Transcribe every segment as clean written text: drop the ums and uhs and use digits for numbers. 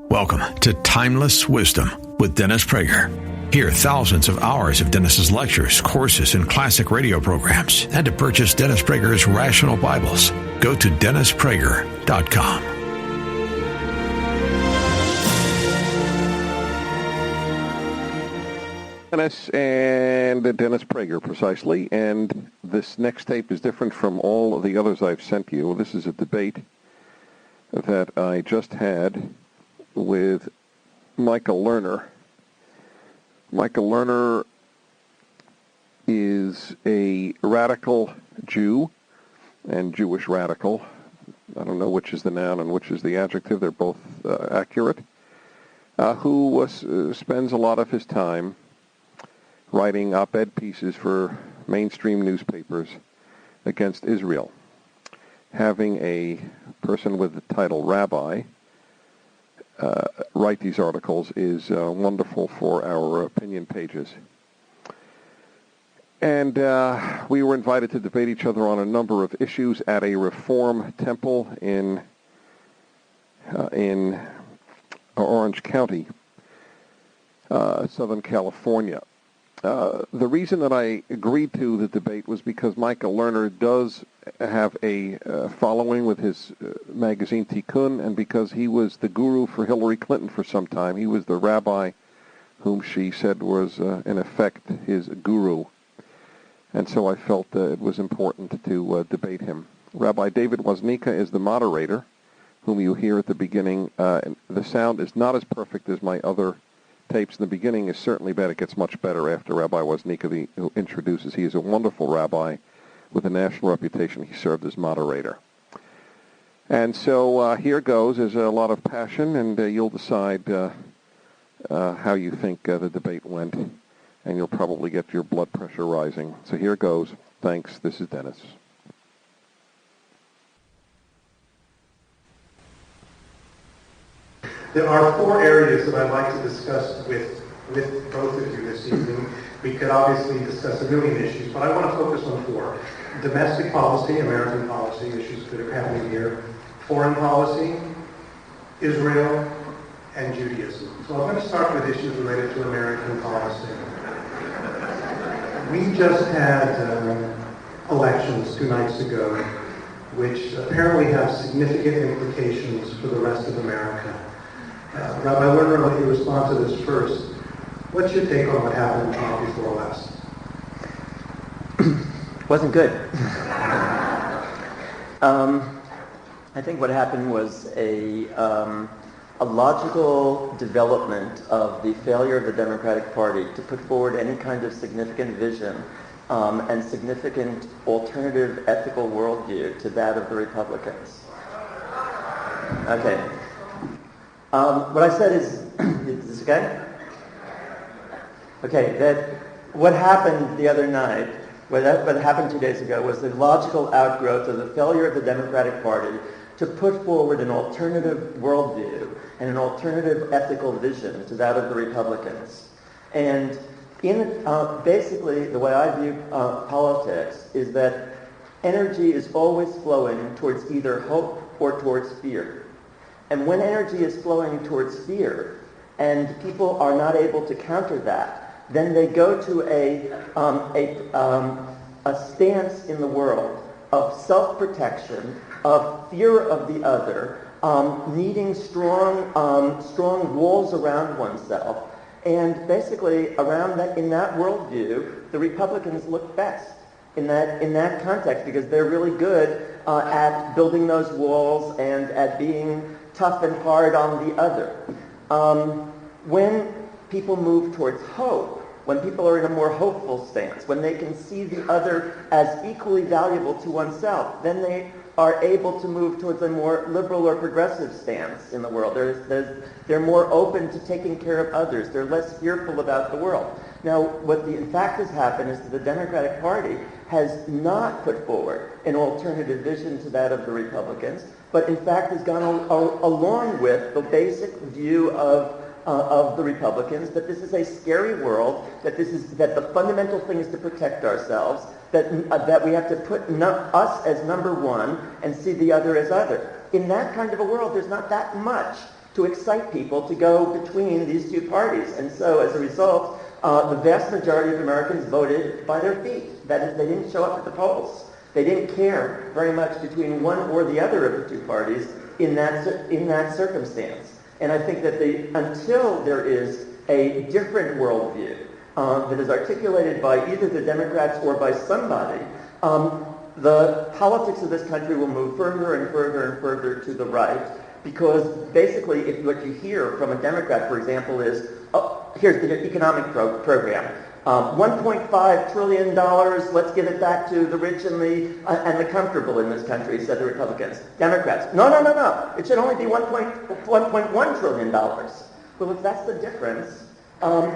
Welcome to Timeless Wisdom with Dennis Prager. Hear thousands of hours of Dennis's lectures, courses, and classic radio programs. And to purchase Dennis Prager's Rational Bibles, go to DennisPrager.com. Dennis and Dennis Prager, precisely. And this next tape is different from all of the others I've sent you. This is a debate that I just had with Michael Lerner. Michael Lerner is a radical Jew and Jewish radical. I don't know which is the noun and which is the adjective. They're both accurate. Who spends a lot of his time writing op-ed pieces for mainstream newspapers against Israel. Having a person with the title rabbi write these articles is wonderful for our opinion pages. And we were invited to debate each other on a number of issues at a Reform temple in Orange County, Southern California. The reason that I agreed to the debate was because Michael Lerner does have a following with his magazine Tikkun, and because he was the guru for Hillary Clinton for some time. He was the rabbi whom she said was, in effect, his guru. And so I felt it was important to debate him. Rabbi David Woznicka is the moderator, whom you hear at the beginning. The sound is not as perfect as my other tapes in the beginning. Is certainly bad. It gets much better after Rabbi Woznicka who introduces. He is a wonderful rabbi with a national reputation. He served as moderator. And so here goes. There's a lot of passion, and you'll decide how you think the debate went, and you'll probably get your blood pressure rising. So here goes. Thanks. This is Dennis. There are four areas that I'd like to discuss with both of you this evening. We could obviously discuss a million issues, but I want to focus on four. Domestic policy, American policy, issues that are happening here. Foreign policy, Israel, and Judaism. So I'm going to start with issues related to American policy. We just had elections 2 nights ago, which apparently have significant implications for the rest of America. Rabbi Lerner, I'll let you respond to this first. What's your take on what happened in Trump before last? Wasn't good. I think what happened was a logical development of the failure of the Democratic Party to put forward any kind of significant vision and significant alternative ethical worldview to that of the Republicans. Okay. What I said is this okay? Okay, that what happened the other night, what happened 2 days ago, was the logical outgrowth of the failure of the Democratic Party to put forward an alternative worldview and an alternative ethical vision to that of the Republicans. And basically, the way I view politics is that energy is always flowing towards either hope or towards fear. And when energy is flowing towards fear, and people are not able to counter that, then they go to a stance in the world of self-protection, of fear of the other, needing strong walls around oneself, and basically in that worldview, the Republicans look best in that context because they're really good at building those walls and at being tough and hard on the other. When people move towards hope, when people are in a more hopeful stance, when they can see the other as equally valuable to oneself, then they are able to move towards a more liberal or progressive stance in the world. They're more open to taking care of others. They're less fearful about the world. Now, what in fact has happened is that the Democratic Party has not put forward an alternative vision to that of the Republicans, but in fact has gone along with the basic view of the Republicans that this is a scary world, that the fundamental thing is to protect ourselves, that we have to put us as number one and see the other as other. In that kind of a world, there's not that much to excite people to go between these two parties. And so as a result, the vast majority of Americans voted by their feet. That is, they didn't show up at the polls. They didn't care very much between one or the other of the two parties in that circumstance. And I think that until there is a different worldview that is articulated by either the Democrats or by somebody, the politics of this country will move further and further and further to the right, because basically if what you hear from a Democrat, for example, is, oh, here's the economic program. $1.5 trillion, let's give it back to the rich and the comfortable in this country, said the Republicans. Democrats, no, it should only be $1.1 trillion. Well, if that's the difference,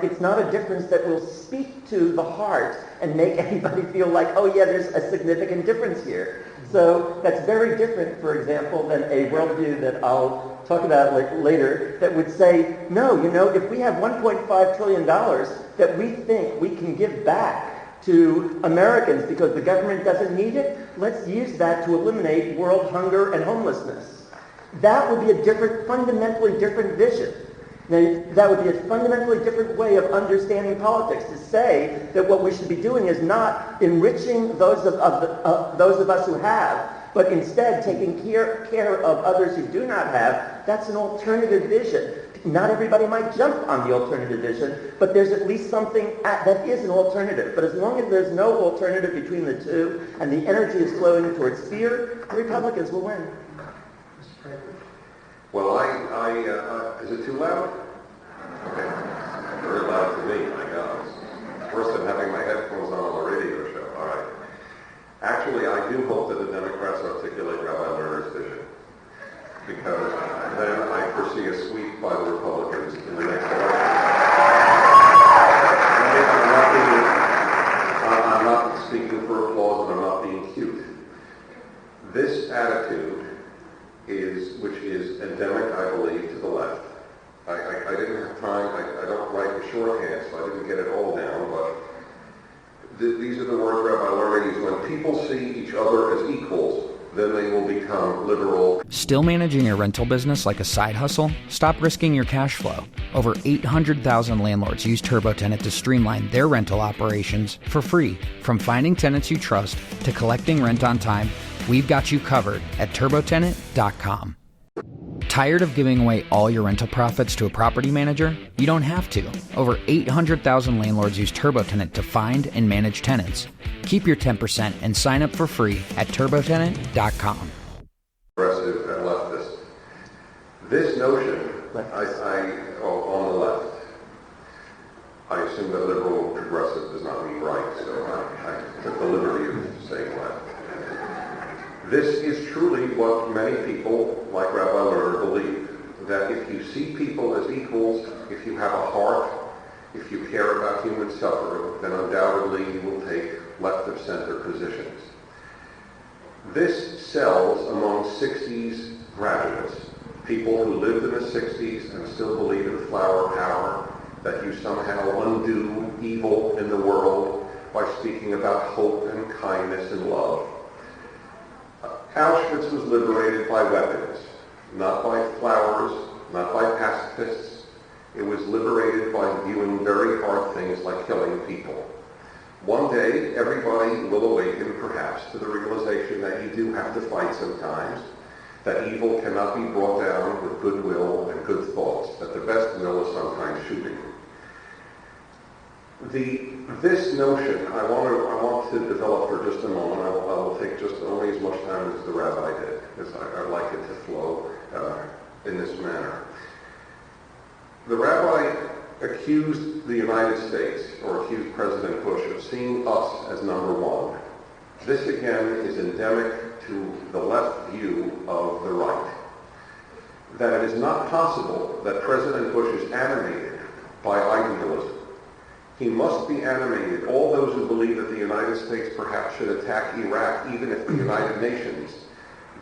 it's not a difference that will speak to the heart and make anybody feel like, oh yeah, there's a significant difference here. So that's very different, for example, than a worldview that I'll talk about later that would say, no, if we have $1.5 trillion that we think we can give back to Americans because the government doesn't need it, let's use that to eliminate world hunger and homelessness. That would be a fundamentally different vision. Now, that would be a fundamentally different way of understanding politics, to say that what we should be doing is not enriching those of us who have, but instead taking care of others who do not have. That's an alternative vision. Not everybody might jump on the alternative vision, but there's at least something that is an alternative. But as long as there's no alternative between the two, and the energy is flowing towards fear, the Republicans will win. Well, is it too loud? Okay. Very loud to me, my God. It's worse than having my headphones on a radio show. All right. Actually, I do hope that the Democrats articulate Rabbi Lerner's vision, because then I foresee a sweep by the Republicans in the next election. I'm not speaking for applause, and I'm not being cute. This attitude which is endemic, I believe, to the left. I didn't have time, I don't write in shorthand, so I didn't get it all down, but these are the words Rabbi Lerner used: when people see each other as equals, then they will become liberal. Still managing your rental business like a side hustle? Stop risking your cash flow. Over 800,000 landlords use TurboTenant to streamline their rental operations for free. From finding tenants you trust to collecting rent on time, we've got you covered at TurboTenant.com. Tired of giving away all your rental profits to a property manager? You don't have to. Over 800,000 landlords use TurboTenant to find and manage tenants. Keep your 10% and sign up for free at TurboTenant.com. Progressive and leftist. This notion, on the left, I assume that liberal and progressive does not mean right, so I took the liberty of saying left. This is truly what many people, like Rabbi Lerner, believe, that if you see people as equals, if you have a heart, if you care about human suffering, then undoubtedly you will take left-of-center positions. This sells among 60s graduates, people who lived in the 60s and still believe in flower power, that you somehow undo evil in the world by speaking about hope and kindness and love. Auschwitz was liberated by weapons, not by flowers, not by pacifists. It was liberated by viewing very hard things like killing people. One day, everybody will awaken, perhaps, to the realization that you do have to fight sometimes, that evil cannot be brought down with goodwill and good thoughts, that the best will is sometimes shooting. This notion I want to develop for just a moment. I will take just only as much time as the rabbi did, because I'd like it to flow in this manner. The rabbi accused the United States, or accused President Bush, of seeing us as number one. This, again, is endemic to the left view of the right. That it is not possible that President Bush is animated by idealism. He must be animated. All those who believe that the United States perhaps should attack Iraq, even if the United Nations,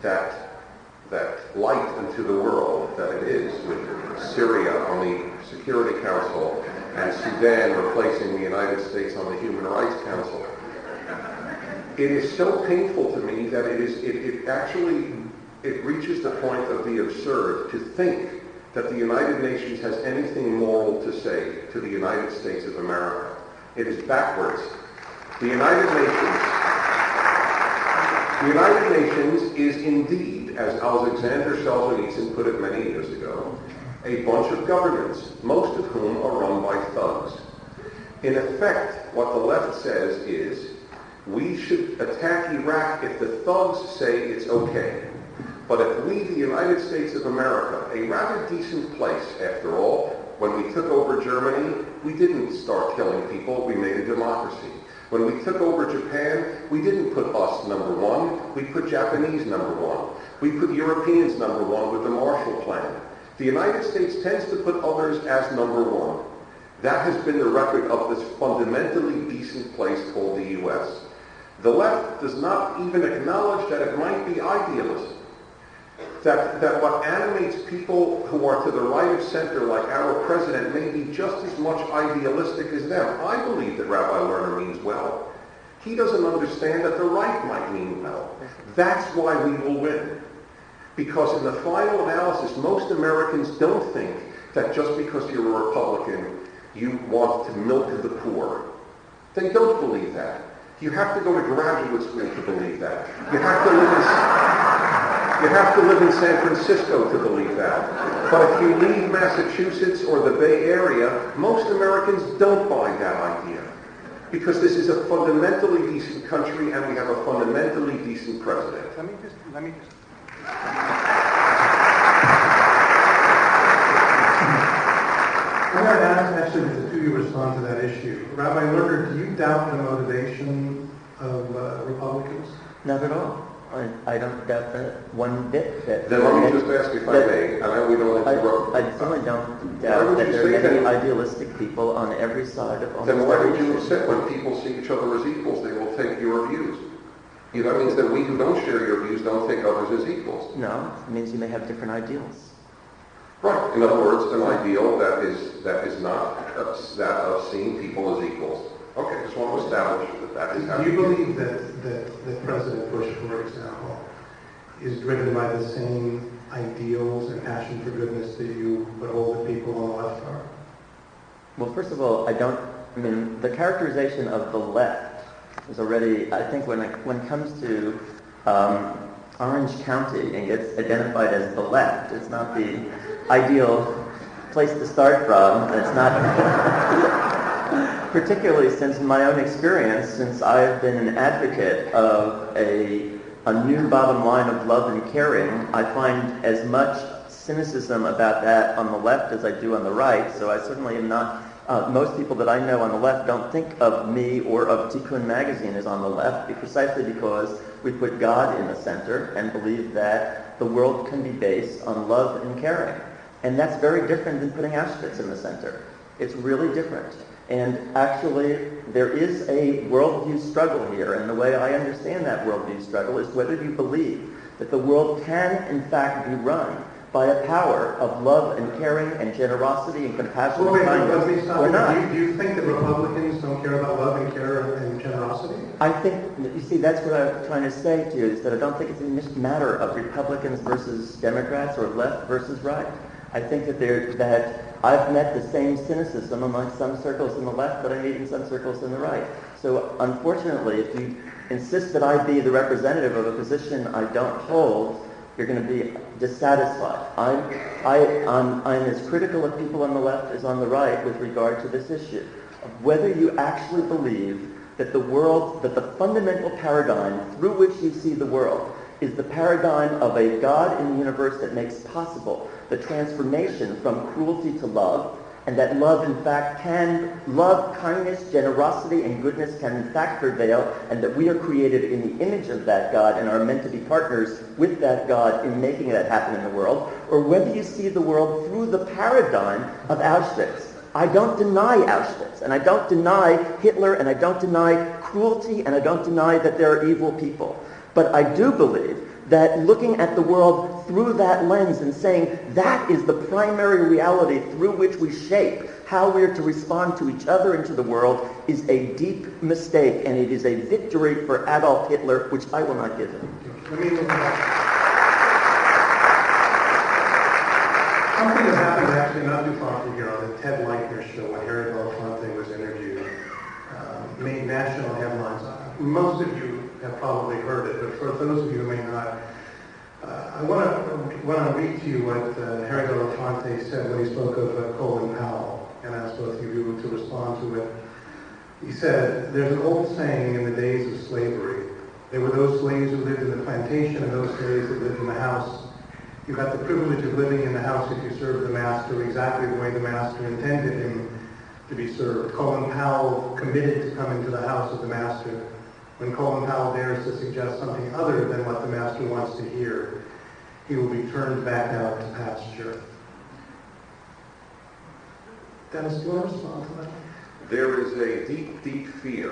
that light unto the world that it is, with Syria on the Security Council and Sudan replacing the United States on the Human Rights Council. It is so painful to me that it actually reaches the point of the absurd to think that the United Nations has anything moral to say to the United States of America. It is backwards. The United Nations is indeed, as Alexander Solzhenitsyn put it many years ago, a bunch of governments, most of whom are run by thugs. In effect, what the left says is, we should attack Iraq if the thugs say it's okay. But if we, the United States of America, a rather decent place after all, when we took over Germany, we didn't start killing people, we made a democracy. When we took over Japan, we didn't put us number one, we put Japanese number one. We put Europeans number one with the Marshall Plan. The United States tends to put others as number one. That has been the record of this fundamentally decent place called the U.S. The left does not even acknowledge that it might be idealism. That what animates people who are to the right of center, like our president, may be just as much idealistic as them. I believe that Rabbi Lerner means well. He doesn't understand that the right might mean well. That's why we will win. Because in the final analysis, most Americans don't think that just because you're a Republican, you want to milk the poor. They don't believe that. You have to go to graduate school to believe that. You have to live in San Francisco to believe that. But if you leave Massachusetts or the Bay Area, most Americans don't buy that idea. Because this is a fundamentally decent country and we have a fundamentally decent president. Let me just. I'm going to ask actually the two of you respond to that issue. Rabbi Lerner, do you doubt the motivation of Republicans? Not at all. I don't doubt that one bit. Then let me just ask if I may, and I know we don't interrupt. I certainly don't doubt that there are many idealistic people on every side of almost Then why every would you issue. accept when people see each other as equals, they will take your views? That means that we who don't share your views don't take others as equals. No, it means you may have different ideals. Right. In other words, an ideal that is not that of seeing people as equals. Okay, just want to establish that is how Do you believe that President Bush, for example, is driven by the same ideals and passion for goodness that you, but all the people on the left are? Well, first of all, the characterization of the left is already, I think when it comes to Orange County and gets identified as the left, it's not the ideal place to start from. It's not, particularly since in my own experience, since I've been an advocate of a new bottom line of love and caring, I find as much cynicism about that on the left as I do on the right, so I certainly am not, most people that I know on the left don't think of me or of Tikkun magazine as on the left, precisely because we put God in the center and believe that the world can be based on love and caring. And that's very different than putting Auschwitz in the center. It's really different. And actually, there is a worldview struggle here, and the way I understand that worldview struggle is whether you believe that the world can, in fact, be run by a power of love and caring and generosity and compassion and kindness, or not. Do you think that Republicans don't care about love and care and generosity? I think, you see, that's what I'm trying to say to you, is that I don't think it's a matter of Republicans versus Democrats or left versus right. I think that I've met the same cynicism among some circles in the left, but I meet in some circles in the right. So unfortunately, if you insist that I be the representative of a position I don't hold, you're going to be dissatisfied. I'm as critical of people on the left as on the right with regard to this issue of whether you actually believe that the world, that the fundamental paradigm through which you see the world is the paradigm of a God in the universe that makes possible the transformation from cruelty to love, and that love, in fact, love, kindness, generosity, and goodness can, in fact, prevail, and that we are created in the image of that God and are meant to be partners with that God in making that happen in the world, or whether you see the world through the paradigm of Auschwitz. I don't deny Auschwitz, and I don't deny Hitler, and I don't deny cruelty, and I don't deny that there are evil people. But I do believe that looking at the world through that lens and saying that is the primary reality through which we shape how we're to respond to each other and to the world is a deep mistake, and it is a victory for Adolf Hitler, which I will not give him. Let me look at something about actually not too far from here on the Ted Leitner show when Harry Belafonte was interviewed. Made national headlines. Most of you have probably heard it, but for those of you who may not, I want to read to you what Harry Belafonte said when he spoke of Colin Powell, and asked both of you to respond to it. He said, "There's an old saying in the days of slavery. There were those slaves who lived in the plantation and those slaves that lived in the house. You got the privilege of living in the house if you served the master exactly the way the master intended him to be served. Colin Powell committed to come into the house of the master. When Colin Powell dares to suggest something other than what the master wants to hear, he will be turned back out to pasture." Dennis, do you want to respond to that? There is a deep, deep fear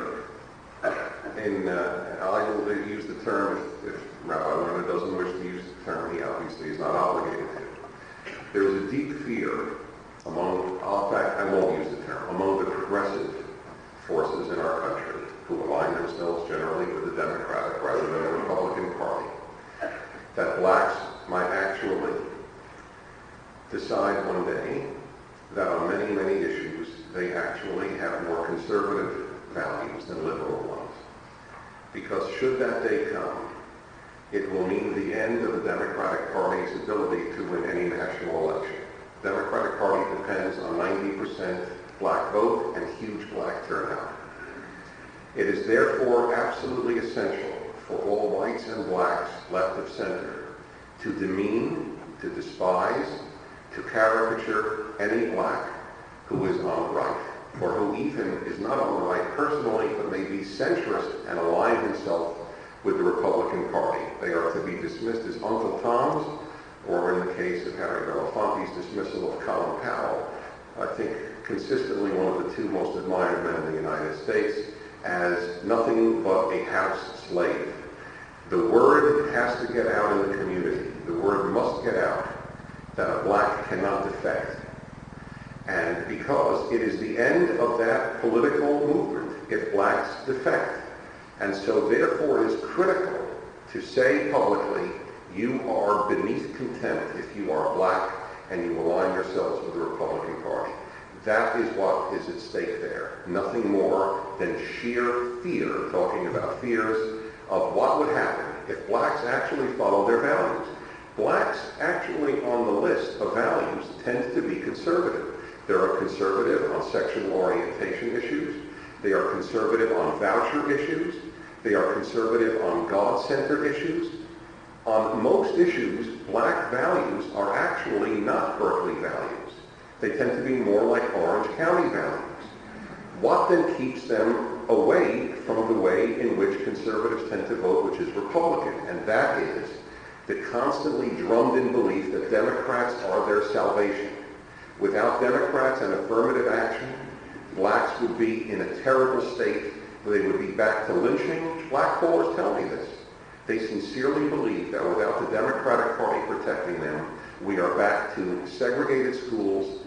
in, I will use the term, if Rabbi Lerner doesn't wish to use the term, he obviously is not obligated to. There is a deep fear among, in fact, I won't use the term, among the progressive forces in our country who align themselves generally with the Democratic rather than the Republican Party, that blacks might actually decide one day that on many, many issues they actually have more conservative values than liberal ones. Because should that day come, it will mean the end of the Democratic Party's ability to win any national election. The Democratic Party depends on 90% black vote and huge black turnout. It is therefore absolutely essential for all whites and blacks, left of center, to demean, to despise, to caricature any black who is on the right, or who even is not on the right personally, but may be centrist and align himself with the Republican Party. They are to be dismissed as Uncle Toms, or in the case of Harry Belafonte's dismissal of Colin Powell, I think consistently one of the two most admired men in the United States, as nothing but a house slave. The word has to get out in the community. The word must get out that a black cannot defect. And because it is the end of that political movement if blacks defect. And so therefore it is critical to say publicly, you are beneath contempt if you are black and you align yourselves with the Republican Party. That is what is at stake there. Nothing more than sheer fear, talking about fears of what would happen if blacks actually follow their values. Blacks actually on the list of values tend to be conservative. They are conservative on sexual orientation issues. They are conservative on voucher issues. They are conservative on God-centered issues. On most issues, black values are actually not Berkeley values. They tend to be more like Orange County values. What then keeps them away from the way in which conservatives tend to vote, which is Republican? And that is the constantly drummed-in belief that Democrats are their salvation. Without Democrats and affirmative action, blacks would be in a terrible state. They would be back to lynching. Black callers tell me this. They sincerely believe that without the Democratic Party protecting them, we are back to segregated schools,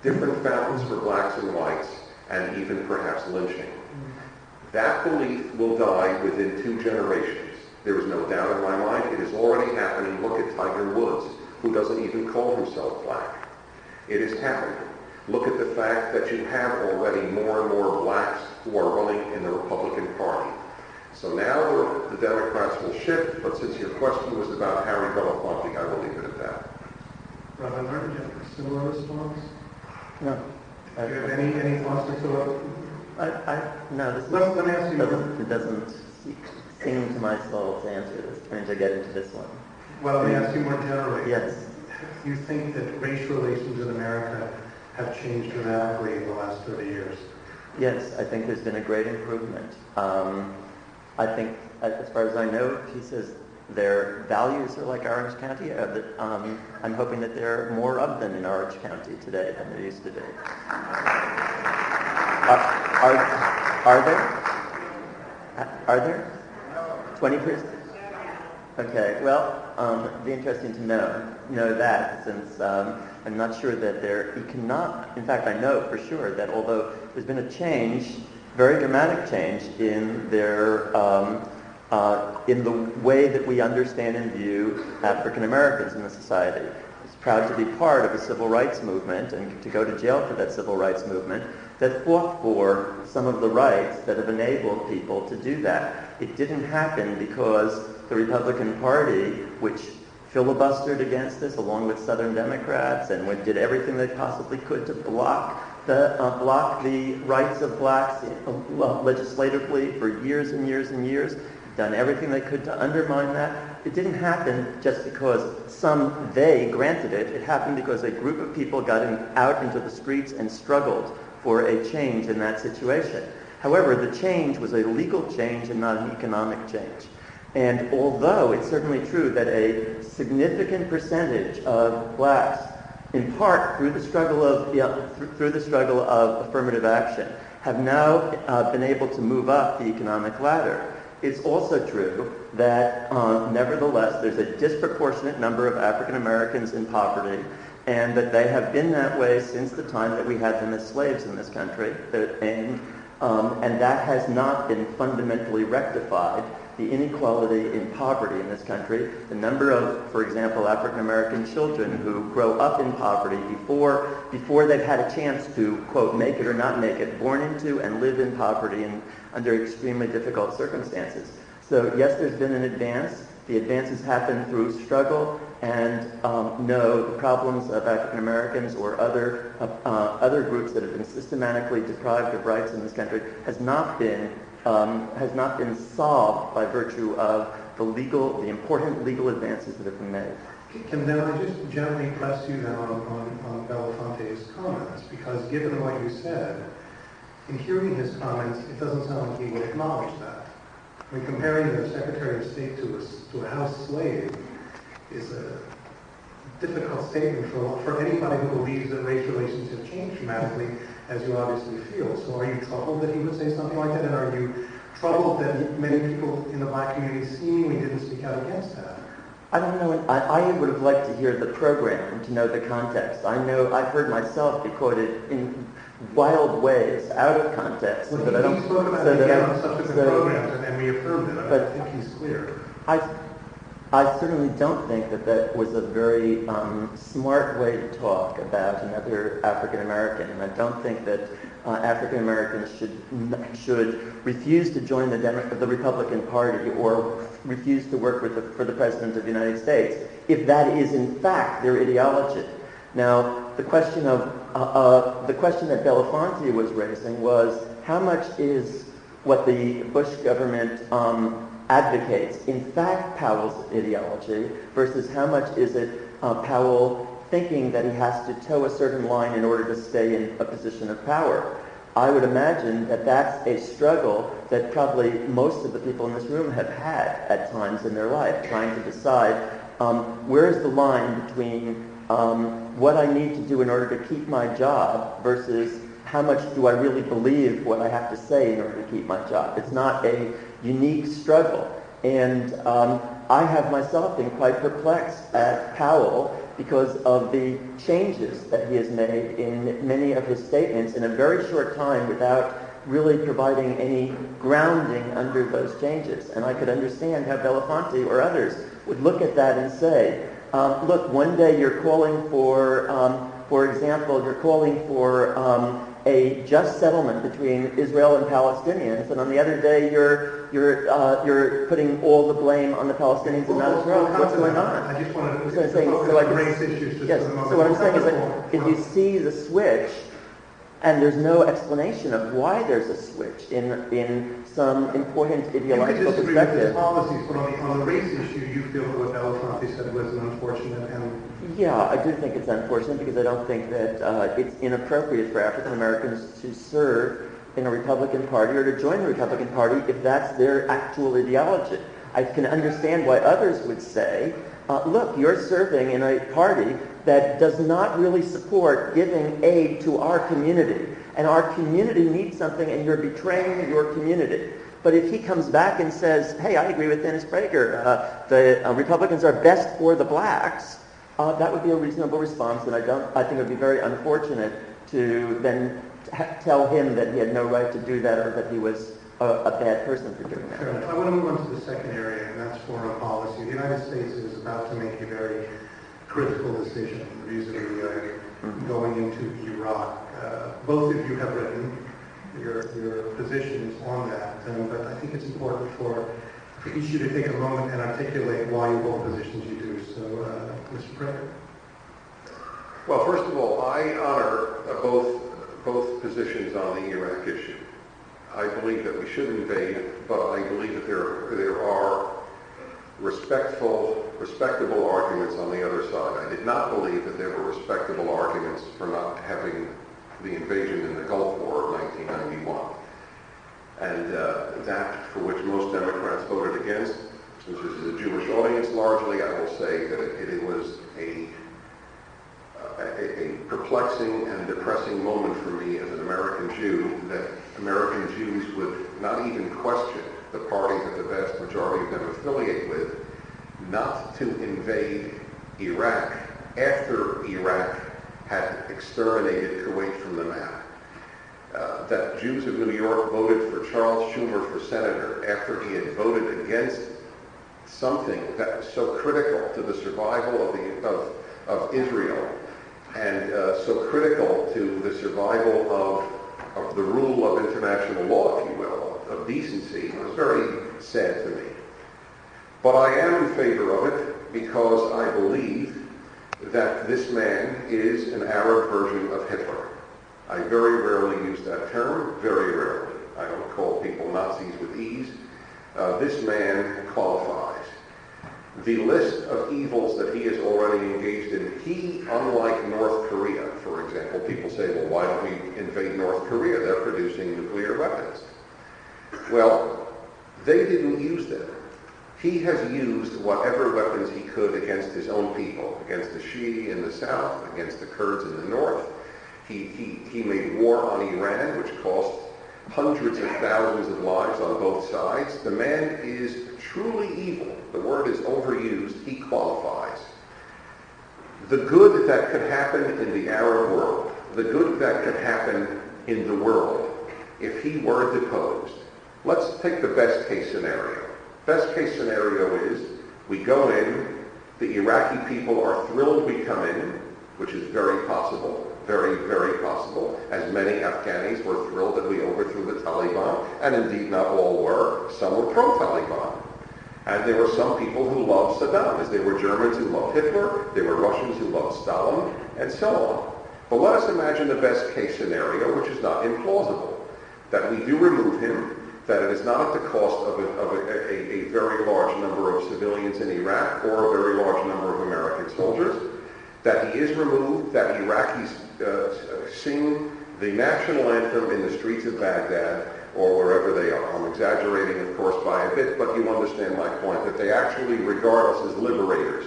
different fountains for blacks and whites, and even perhaps lynching. That belief will die within 2 generations. There is no doubt in my mind. It is already happening. Look at Tiger Woods, who doesn't even call himself black. It is happening. Look at the fact that you have already more and more blacks who are running in the Republican Party. So now the Democrats will shift, but since your question was about Harry Belafonte, I will leave it at that. Rabbi Lerner, do you have a similar response? No. Do you have any thoughts to fill up? No, this Let me ask you it doesn't sing to my soul to answer this, trying to get into this one. Well, let me ask you more generally. Yes. You think that race relations in America have changed dramatically in the last 30 years? Yes, I think there's been a great improvement. I think, as far as I know, he says their values are like Orange County. I'm hoping that there are more of them in Orange County today than there used to be. Are there? Are there? 20%? Okay, well, it'd be interesting to know that, since I'm not sure that there economic, in fact I know for sure that although there's been a change, very dramatic change in their, in the way that we understand and view African Americans in the society. is proud to be part of a civil rights movement and to go to jail for that civil rights movement that fought for some of the rights that have enabled people to do that. It didn't happen because the Republican Party, which filibustered against this along with Southern Democrats and did everything they possibly could to block the rights of blacks legislatively for years and years and years, done everything they could to undermine that. It didn't happen just because they granted it. It happened because a group of people got out into the streets and struggled for a change in that situation. However, the change was a legal change and not an economic change. And although it's certainly true that a significant percentage of blacks, in part through the struggle of affirmative action, have now been able to move up the economic ladder, it's also true that nevertheless there's a disproportionate number of African Americans in poverty, and that they have been that way since the time that we had them as slaves in this country, and that has not been fundamentally rectified. The inequality in poverty in this country, the number of, for example, African American children who grow up in poverty before they've had a chance to, quote, make it or not make it, born into and live in poverty and under extremely difficult circumstances. So yes, there's been an advance. The advances happen through struggle, and no, the problems of African Americans or other groups that have been systematically deprived of rights in this country has not been solved by virtue of the important legal advances that have been made. Can then I just gently press you then on Belafonte's comments? Because given what you said, in hearing his comments, it doesn't sound like he would acknowledge that. I mean, comparing the Secretary of State to a house slave is a difficult statement for anybody who believes that race relations have changed dramatically, as you obviously feel. So are you troubled that he would say something like that? And are you troubled that many people in the black community seemingly didn't speak out against that? I don't know. I would have liked to hear the program to know the context. I know I've heard myself be quoted in wild ways, out of context. Well, he spoke about it again on subsequent programs, and we affirmed it. I think he's clear. I certainly don't think that was a very smart way to talk about another African American, and I don't think that African Americans should refuse to join the Republican Party or refuse to work for the President of the United States if that is in fact their ideology. Now, the question that Belafonte was raising was how much is what the Bush government advocates in fact Powell's ideology versus how much is it Powell thinking that he has to toe a certain line in order to stay in a position of power. I would imagine that that's a struggle that probably most of the people in this room have had at times in their life, trying to decide where is the line between what I need to do in order to keep my job versus how much do I really believe what I have to say in order to keep my job. It's not a unique struggle. And I have myself been quite perplexed at Powell because of the changes that he has made in many of his statements in a very short time without really providing any grounding under those changes. And I could understand how Belafonte or others would look at that and say, look, one day you're calling for example, you're calling for a just settlement between Israel and Palestinians, and on the other day you're putting all the blame on the Palestinians and not Israel. What's going on? I just want to focus on race issues just for the moment. So what I'm saying is that if you see the switch, and there's no explanation of why there's a switch in some important ideological perspective. You could disagree with his policies, but on the race issue, you feel that what Belafonte said was an unfortunate and... Yeah, I do think it's unfortunate because I don't think that it's inappropriate for African Americans to serve in a Republican Party or to join the Republican Party if that's their actual ideology. I can understand why others would say, look, you're serving in a party that does not really support giving aid to our community, and our community needs something and you're betraying your community. But if he comes back and says, hey, I agree with Dennis Prager, the Republicans are best for the blacks, that would be a reasonable response, and I think it would be very unfortunate to then tell him that he had no right to do that or that he was a bad person for doing that. Sure. I want to move on to the second area, and that's foreign policy. The United States is about to make a very critical decision vis-a-vis going into Iraq. Both of you have written your positions on that, but I think it's important for each of you to take a moment and articulate why you hold positions you do. So, Mr. Prager. Well, first of all, I honor both positions on the Iraq issue. I believe that we should invade, but I believe that there are respectable arguments on the other side. I did not believe that there were respectable arguments for not having the invasion in the Gulf War of 1991. And that for which most Democrats voted against, since this is a Jewish audience largely, I will say that it was a perplexing and depressing moment for me as an American Jew that American Jews would not even question the party that the vast majority of them affiliate with, not to invade Iraq after Iraq had exterminated Kuwait from the map. That Jews of New York voted for Charles Schumer for senator after he had voted against something that was so critical to the survival of Israel and so critical to the survival of the rule of international law, if you will, of decency. It was very sad to me. But I am in favor of it because I believe that this man is an Arab version of Hitler. I very rarely use that term, very rarely. I don't call people Nazis with ease. This man qualifies. The list of evils that he is already engaged in, he, unlike North Korea, for example, people say, well, why don't we invade North Korea? They're producing nuclear weapons. Well, they didn't use them. He has used whatever weapons he could against his own people, against the Shia in the south, against the Kurds in the north. He made war on Iran, which cost hundreds of thousands of lives on both sides. The man is truly evil. The word is overused. He qualifies. The good that could happen in the Arab world, the good that could happen in the world, if he were deposed. Let's take the best case scenario. Best case scenario is we go in, the Iraqi people are thrilled we come in, which is very possible. Very, very possible, as many Afghanis were thrilled that we overthrew the Taliban, and indeed not all were. Some were pro-Taliban. And there were some people who loved Saddam, as there were Germans who loved Hitler, there were Russians who loved Stalin, and so on. But let us imagine the best case scenario, which is not implausible, that we do remove him, that it is not at the cost of a very large number of civilians in Iraq or a very large number of American soldiers, that he is removed, that Iraqis sing the national anthem in the streets of Baghdad or wherever they are. I'm exaggerating, of course, by a bit, but you understand my point, that they actually regard us as liberators.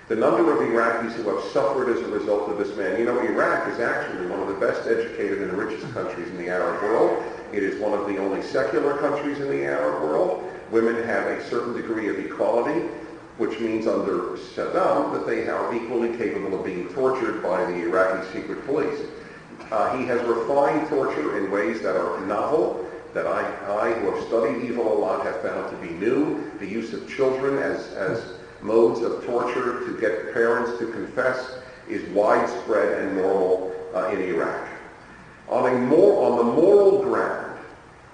The number of Iraqis who have suffered as a result of this man, you know, Iraq is actually one of the best educated and richest countries in the Arab world. It is one of the only secular countries in the Arab world. Women have a certain degree of equality, which means under Saddam that they are equally capable of being tortured by the Iraqi secret police. He has refined torture in ways that are novel, that I, who have studied evil a lot, have found to be new. The use of children as modes of torture to get parents to confess is widespread and normal in Iraq. On the moral ground,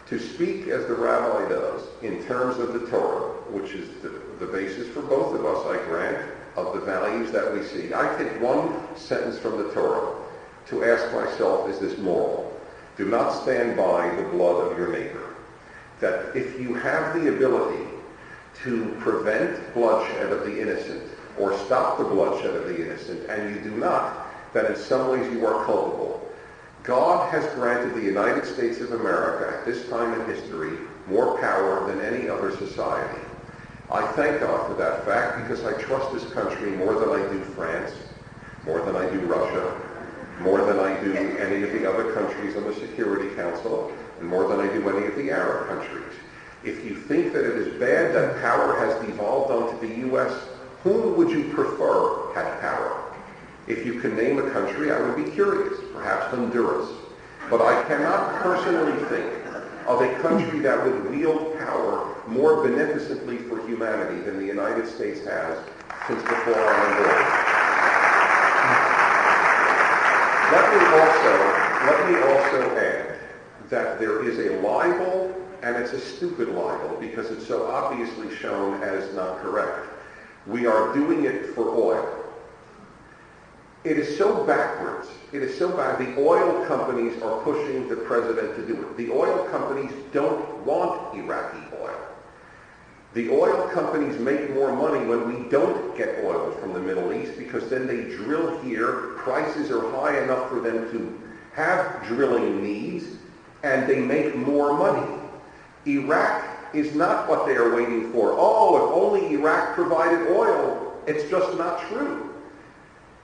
to speak as the rabbi does in terms of the Torah, which is the basis for both of us, I grant, of the values that we see. I take one sentence from the Torah to ask myself, is this moral? Do not stand by the blood of your neighbor. That if you have the ability to prevent bloodshed of the innocent or stop the bloodshed of the innocent, and you do not, then in some ways you are culpable. God has granted the United States of America at this time in history more power than any other society. I thank God for that fact because I trust this country more than I do France, more than I do Russia, more than I do any of the other countries on the Security Council, and more than I do any of the Arab countries. If you think that it is bad that power has devolved onto the U.S., whom would you prefer had power? If you can name a country, I would be curious, perhaps Honduras. But I cannot personally think of a country that would wield power more beneficently for humanity than the United States has since before I am born. let me also add that there is a libel, and it's a stupid libel because it's so obviously shown as not correct. We are doing it for oil. It is so backwards. It is so bad. The oil companies are pushing the president to do it. The oil companies don't want Iraqi oil. The oil companies make more money when we don't get oil from the Middle East because then they drill here. Prices are high enough for them to have drilling needs, and they make more money. Iraq is not what they are waiting for. Oh, if only Iraq provided oil. It's just not true.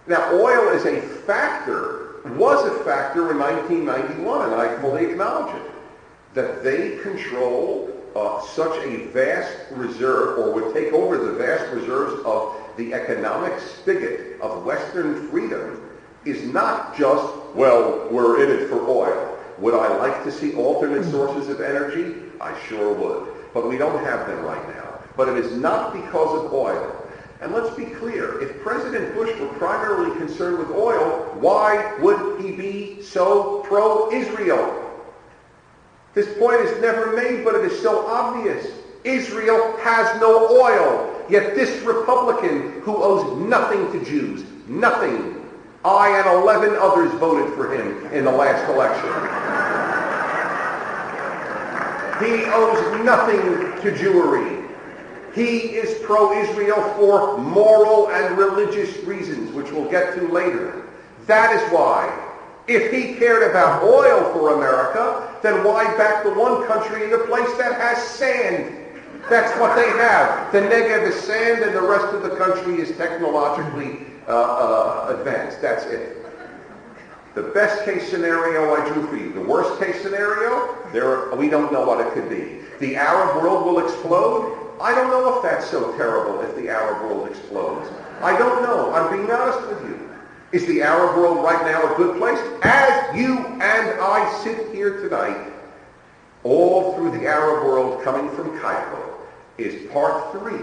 Now, oil is a factor, was a factor in 1991, and I fully acknowledge it, that they control such a vast reserve, or would take over the vast reserves of the economic spigot of Western freedom, is not just, well, we're in it for oil. Would I like to see alternate sources of energy? I sure would. But we don't have them right now. But it is not because of oil. And let's be clear, if President Bush were primarily concerned with oil, why would he be so pro-Israel? This point is never made, but it is so obvious. Israel has no oil. Yet this Republican who owes nothing to Jews, nothing. I and 11 others voted for him in the last election. He owes nothing to Jewry. He is pro-Israel for moral and religious reasons, which we'll get to later. That is why, if he cared about oil for America, then why back the one country in the place that has sand? That's what they have. The Negev is sand, and the rest of the country is technologically advanced. That's it. The best case scenario I drew for you. The worst case scenario, we don't know what it could be. The Arab world will explode. I don't know if that's so terrible if the Arab world explodes. I don't know. I'm being honest with you. Is the Arab world right now a good place? As you and I sit here tonight, all through the Arab world coming from Cairo is part 3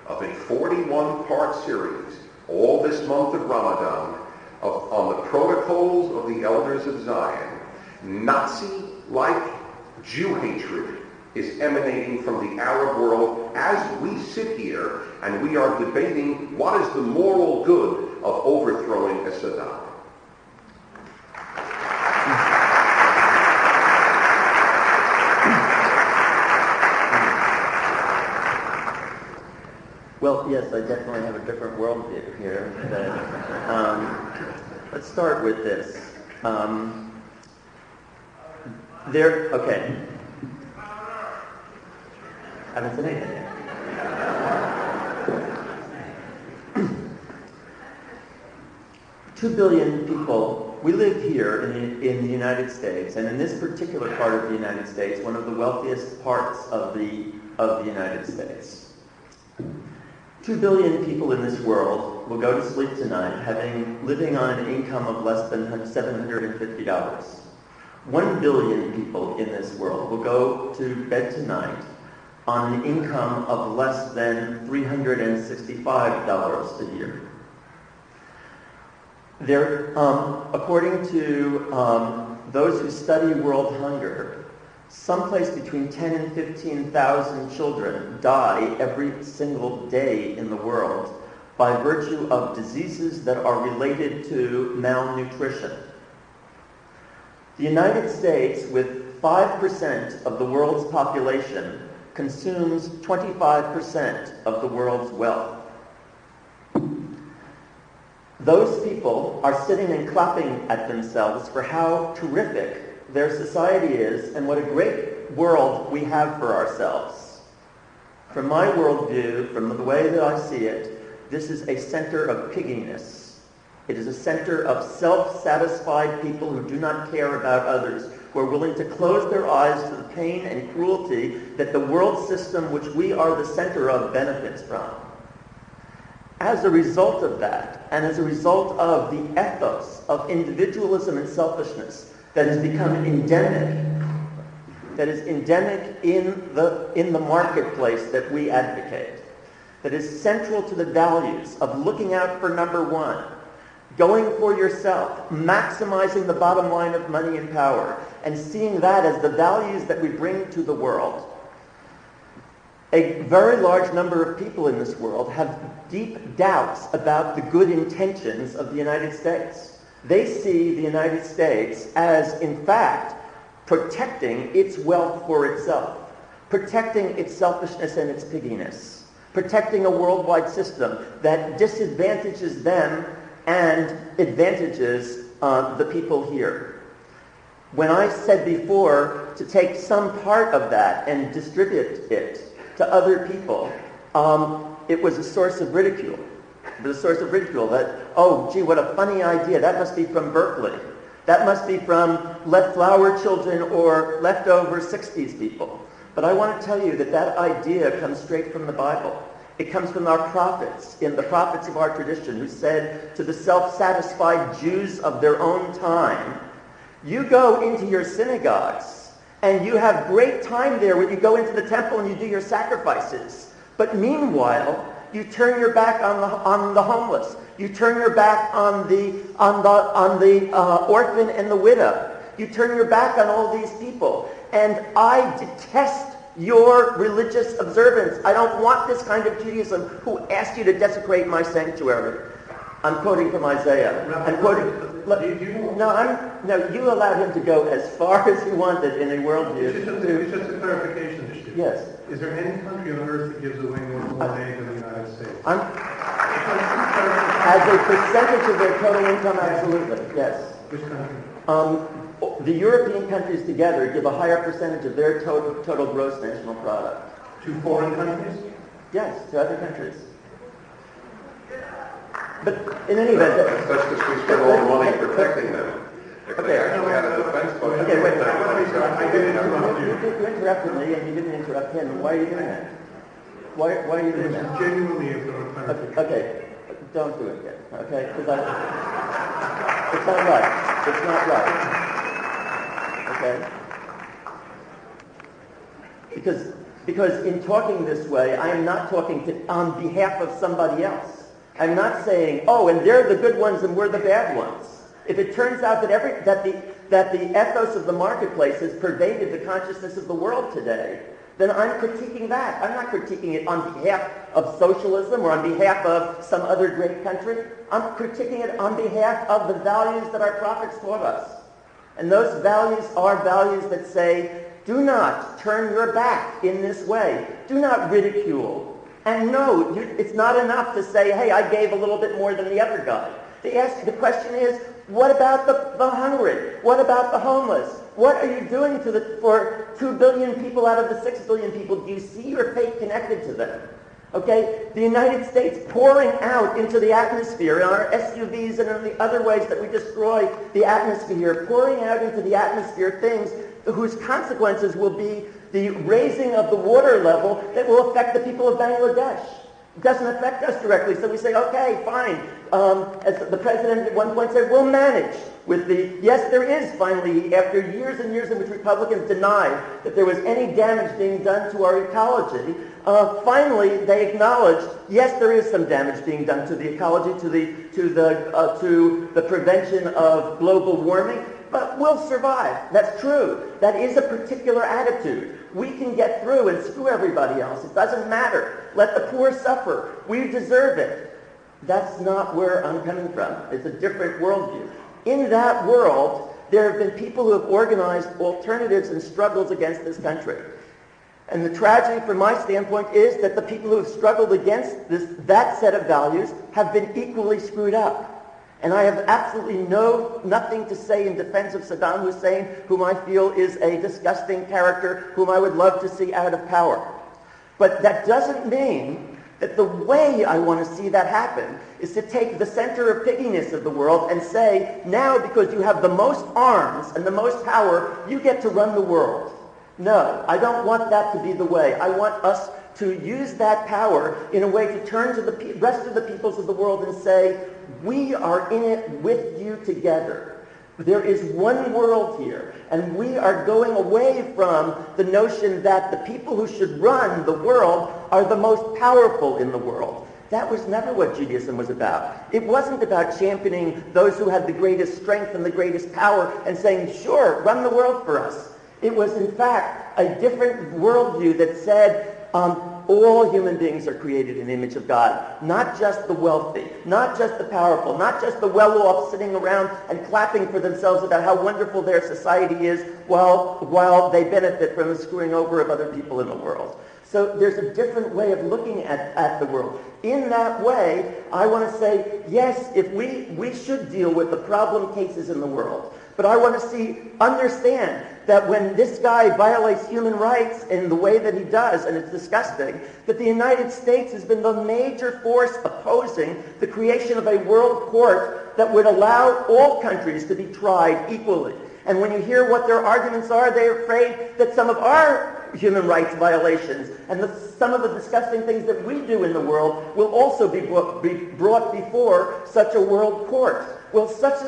of a 41-part series, all this month of Ramadan, on the protocols of the elders of Zion. Nazi-like Jew hatred is emanating from the Arab world as we sit here and we are debating what is the moral good of overthrowing a Saddam. Well, yes, I definitely have a different worldview here. Let's start with this. Okay. Haven't said anything yet. Two billion people. We live here in the United States, and in this particular part of the United States, one of the wealthiest parts of the United States. 2 billion people in this world will go to sleep tonight living on an income of less than $750. 1 billion people in this world will go to bed tonight on an income of less than $365 a year. According to those who study world hunger, someplace between 10 and 15,000 children die every single day in the world by virtue of diseases that are related to malnutrition. The United States, with 5% of the world's population, consumes 25% of the world's wealth. Those people are sitting and clapping at themselves for how terrific their society is and what a great world we have for ourselves. From my worldview, from the way that I see it, this is a center of pigginess. It is a center of self-satisfied people who do not care about others, who are willing to close their eyes to the pain and cruelty that the world system which we are the center of benefits from. As a result of that, and as a result of the ethos of individualism and selfishness that has become endemic, in the marketplace that we advocate, that is central to the values of looking out for number one, going for yourself, maximizing the bottom line of money and power, and seeing that as the values that we bring to the world. A very large number of people in this world have deep doubts about the good intentions of the United States. They see the United States as, in fact, protecting its wealth for itself, protecting its selfishness and its pigginess, protecting a worldwide system that disadvantages them and advantages the people here. When I said before to take some part of that and distribute it to other people, it was a source of ridicule. It was a source of ridicule that, oh, gee, what a funny idea. That must be from Berkeley. That must be from left flower children or leftover 60s people. But I want to tell you that that idea comes straight from the Bible. It comes from our prophets, in the prophets of our tradition, who said to the self-satisfied Jews of their own time, you go into your synagogues and you have great time there when you go into the temple and you do your sacrifices. But meanwhile, you turn your back on the homeless. You turn your back on the orphan and the widow. You turn your back on all these people. And I detest your religious observance. I don't want this kind of Judaism who asked you to desecrate my sanctuary. I'm quoting from Isaiah. I'm quoting. No, you allowed him to go as far as he wanted in a worldview. It's just a clarification issue. Yes. Is there any country on earth that gives away more aid than the United States? As a percentage of their total income, absolutely, yes. Which country? The European countries together give a higher percentage of their total gross national product. To foreign countries? Yes, to other countries. But in any event... That's because we spend all the money protecting them. If they actually had a defense budget... Okay, wait. I didn't interrupt you. You interrupted me and you didn't interrupt him. Why are you doing that? Why are you doing that? Genuinely a clarification. Okay, don't do it again, okay? Because it's not right. It's not right. Okay? Because in talking this way, I am not talking on behalf of somebody else. I'm not saying, oh, and they're the good ones and we're the bad ones. If it turns out that the ethos of the marketplace has pervaded the consciousness of the world today, then I'm critiquing that. I'm not critiquing it on behalf of socialism or on behalf of some other great country. I'm critiquing it on behalf of the values that our prophets taught us. And those values are values that say, do not turn your back in this way. Do not ridicule. And no, it's not enough to say, hey, I gave a little bit more than the other guy. The question is, what about the hungry? What about the homeless? What are you doing for 2 billion people out of the 6 billion people? Do you see your fate connected to them? Okay? The United States pouring out into the atmosphere in our SUVs and in the other ways that we destroy the atmosphere, pouring out into the atmosphere things whose consequences will be the raising of the water level that will affect the people of Bangladesh. It doesn't affect us directly, so we say, okay, fine. As the president at one point said, we'll manage with yes, there is finally, after years and years in which Republicans denied that there was any damage being done to our ecology, finally they acknowledged, yes, there is some damage being done to the ecology, to the prevention of global warming, but we'll survive. That's true. That is a particular attitude. We can get through and screw everybody else. It doesn't matter. Let the poor suffer. We deserve it. That's not where I'm coming from. It's a different worldview. In that world, there have been people who have organized alternatives and struggles against this country. And the tragedy from my standpoint is that the people who have struggled against that set of values have been equally screwed up. And I have absolutely nothing to say in defense of Saddam Hussein, whom I feel is a disgusting character, whom I would love to see out of power. But that doesn't mean that the way I want to see that happen is to take the center of pigginess of the world and say, now because you have the most arms and the most power, you get to run the world. No, I don't want that to be the way. I want us to use that power in a way to turn to the rest of the peoples of the world and say, we are in it with you together. There is one world here, and we are going away from the notion that the people who should run the world are the most powerful in the world. That was never what Judaism was about. It wasn't about championing those who had the greatest strength and the greatest power and saying, sure, run the world for us. It was, in fact, a different worldview that said all human beings are created in the image of God, not just the wealthy, not just the powerful, not just the well-off sitting around and clapping for themselves about how wonderful their society is while they benefit from the screwing over of other people in the world. So there's a different way of looking at the world. In that way, I want to say, yes, if we should deal with the problem cases in the world. But I want to understand that when this guy violates human rights in the way that he does, and it's disgusting, that the United States has been the major force opposing the creation of a world court that would allow all countries to be tried equally. And when you hear what their arguments are, they're afraid that some of our human rights violations and some of the disgusting things that we do in the world will also be brought before such a world court. Well, such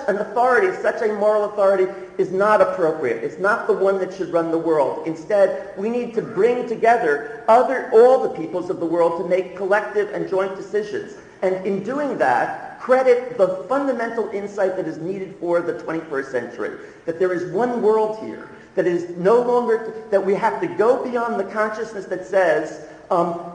an authority, such a moral authority is not appropriate. It's not the one that should run the world. Instead, we need to bring together all the peoples of the world to make collective and joint decisions. And in doing that, credit the fundamental insight that is needed for the 21st century, that there is one world here, that is no longer, that we have to go beyond the consciousness that says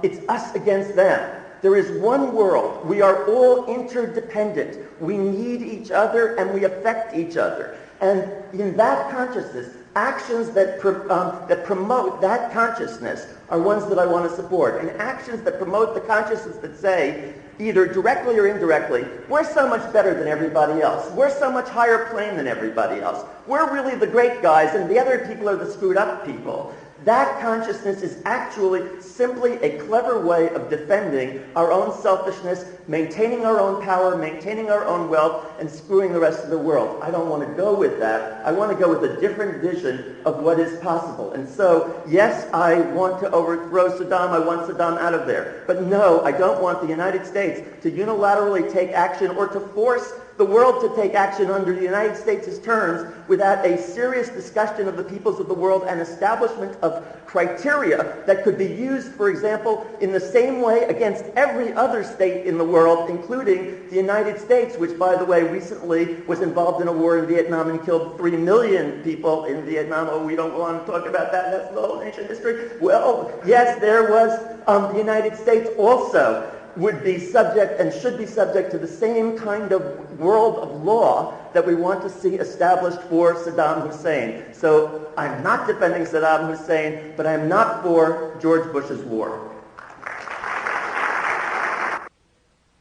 it's us against them. There is one world. We are all interdependent. We need each other and we affect each other. And in that consciousness, actions that promote that consciousness are ones that I want to support. And actions that promote the consciousness that say, either directly or indirectly, we're so much better than everybody else. We're so much higher plane than everybody else. We're really the great guys and the other people are the screwed up people. That consciousness is actually simply a clever way of defending our own selfishness, maintaining our own power, maintaining our own wealth, and screwing the rest of the world. I don't want to go with that. I want to go with a different vision of what is possible. And so, yes, I want to overthrow Saddam. I want Saddam out of there. But no, I don't want the United States to unilaterally take action or to force the world to take action under the United States' terms without a serious discussion of the peoples of the world and establishment of criteria that could be used, for example, in the same way against every other state in the world, including the United States, which, by the way, recently was involved in a war in Vietnam and killed 3 million people in Vietnam. Oh, we don't want to talk about that. That's the whole ancient history. Well, yes, there was the United States also would be subject and should be subject to the same kind of world of law that we want to see established for Saddam Hussein. So I'm not defending Saddam Hussein, but I'm not for George Bush's war.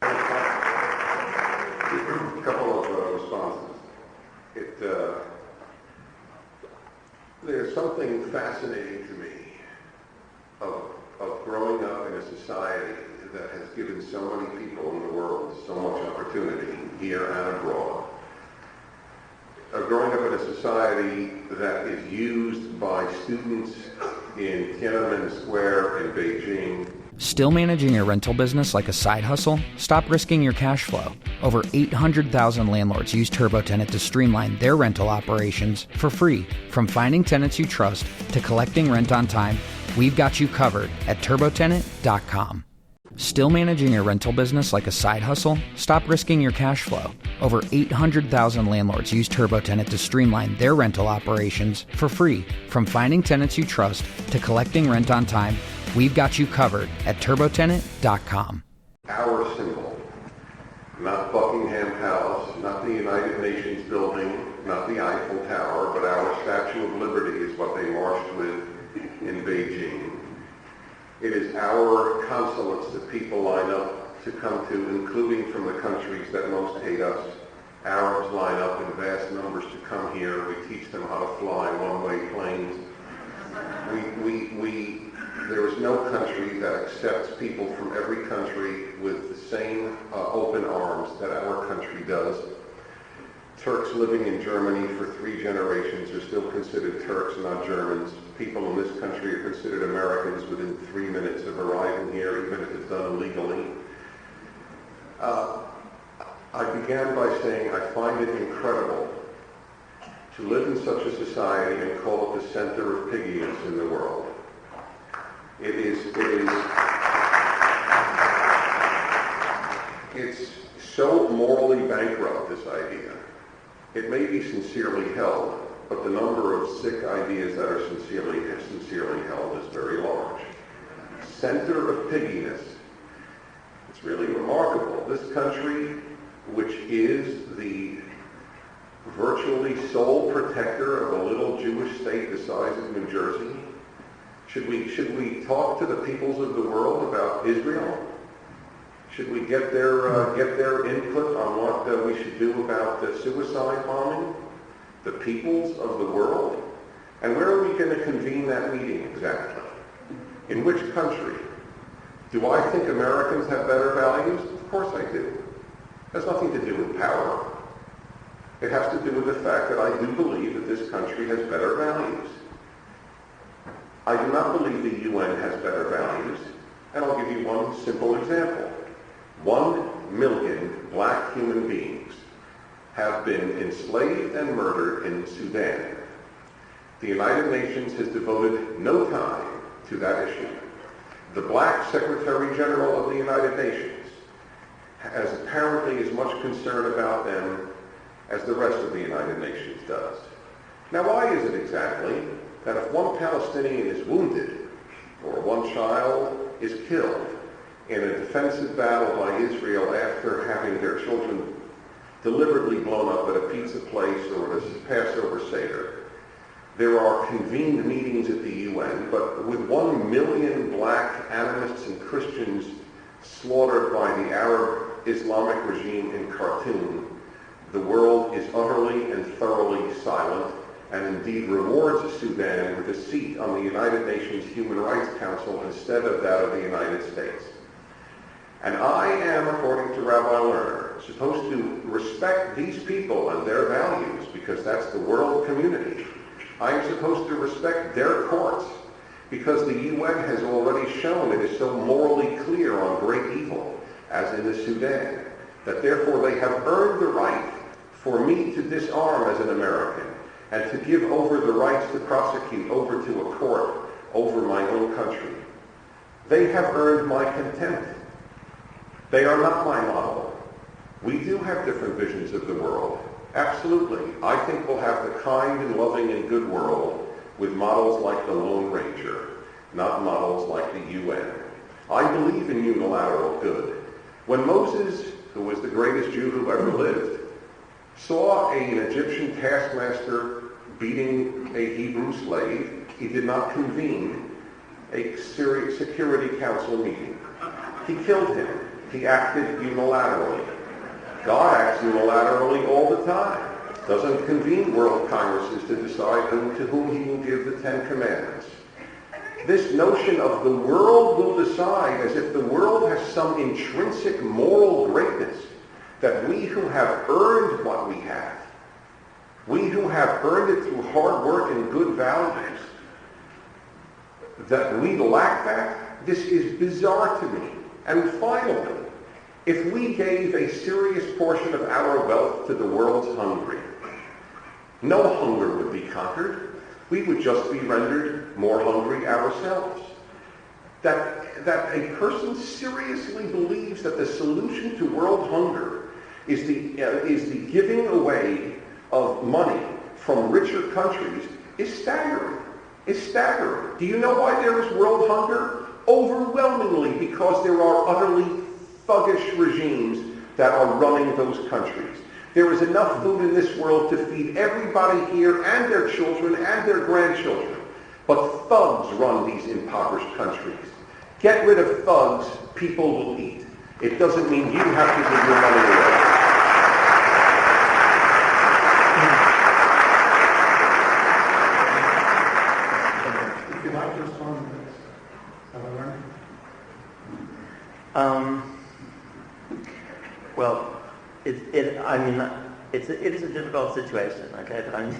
A couple of responses. There's something fascinating to me of growing up in a society that has given so many people in the world so much opportunity, here and abroad. Growing up in a society that is used by students in Tiananmen Square in Beijing. Still managing your rental business like a side hustle? Stop risking your cash flow. Over 800,000 landlords use TurboTenant to streamline their rental operations for free. From finding tenants you trust to collecting rent on time, we've got you covered at turbotenant.com. Still managing your rental business like a side hustle? Stop risking your cash flow. Over 800,000 landlords use TurboTenant to streamline their rental operations for free. From finding tenants you trust to collecting rent on time, we've got you covered at turbotenant.com. Our symbol, not Buckingham Palace, not the United Nations building, not the Eiffel Tower, but our Statue of Liberty is what they marched with in Beijing. It is our consulates that people line up to come to, including from the countries that most hate us. Arabs line up in vast numbers to come here. We teach them how to fly one-way planes. There is no country that accepts people from every country with the same open arms that our country does. Turks living in Germany for 3 generations are still considered Turks, not Germans. People in this country are considered Americans within 3 minutes of arriving here, even if it's done illegally. I began by saying I find it incredible to live in such a society and call it the center of pigginess in the world. It is it's so morally bankrupt, this idea. It may be sincerely held, but the number of sick ideas that are sincerely held is very large. Center of pigginess. It's really remarkable. This country, which is the virtually sole protector of a little Jewish state the size of New Jersey, should we talk to the peoples of the world about Israel? Should we get their input on what we should do about the suicide bombing? The peoples of the world? And where are we going to convene that meeting exactly? In which country? Do I think Americans have better values? Of course I do. It has nothing to do with power. It has to do with the fact that I do believe that this country has better values. I do not believe the UN has better values, and I'll give you one simple example. 1 million black human beings have been enslaved and murdered in Sudan. The United Nations has devoted no time to that issue. The black Secretary General of the United Nations has apparently as much concern about them as the rest of the United Nations does. Now, why is it exactly that if one Palestinian is wounded or one child is killed in a defensive battle by Israel after having their children deliberately blown up at a pizza place or at a Passover Seder, there are convened meetings at the UN, but with 1 million black animists and Christians slaughtered by the Arab Islamic regime in Khartoum, the world is utterly and thoroughly silent, and indeed rewards Sudan with a seat on the United Nations Human Rights Council instead of that of the United States. And I am, according to Rabbi Lerner, supposed to respect these people and their values because that's the world community. I am supposed to respect their courts because the UN has already shown it is so morally clear on great evil, as in the Sudan, that therefore they have earned the right for me to disarm as an American and to give over the rights to prosecute over to a court over my own country. They have earned my contempt. They are not my model. We do have different visions of the world. Absolutely. I think we'll have the kind and loving and good world with models like the Lone Ranger, not models like the UN. I believe in unilateral good. When Moses, who was the greatest Jew who ever lived, saw an Egyptian taskmaster beating a Hebrew slave, he did not convene a Security Council meeting. He killed him. He acted unilaterally. God acts unilaterally all the time. Doesn't convene world congresses to decide to whom he will give the 10 Commandments. This notion of the world will decide as if the world has some intrinsic moral greatness, that we who have earned what we have, we who have earned it through hard work and good values, that we lack that, this is bizarre to me. And finally, if we gave a serious portion of our wealth to the world's hungry, no hunger would be conquered. We would just be rendered more hungry ourselves. That a person seriously believes that the solution to world hunger is the giving away of money from richer countries is staggering. It's staggering. Do you know why there is world hunger? Overwhelmingly because there are utterly thuggish regimes that are running those countries. There is enough food in this world to feed everybody here and their children and their grandchildren. But thugs run these impoverished countries. Get rid of thugs, people will eat. It doesn't mean you have to give your money away. If you'd like to respond to this, Rabbi Lerner? Well, it is a difficult situation, okay, that I'm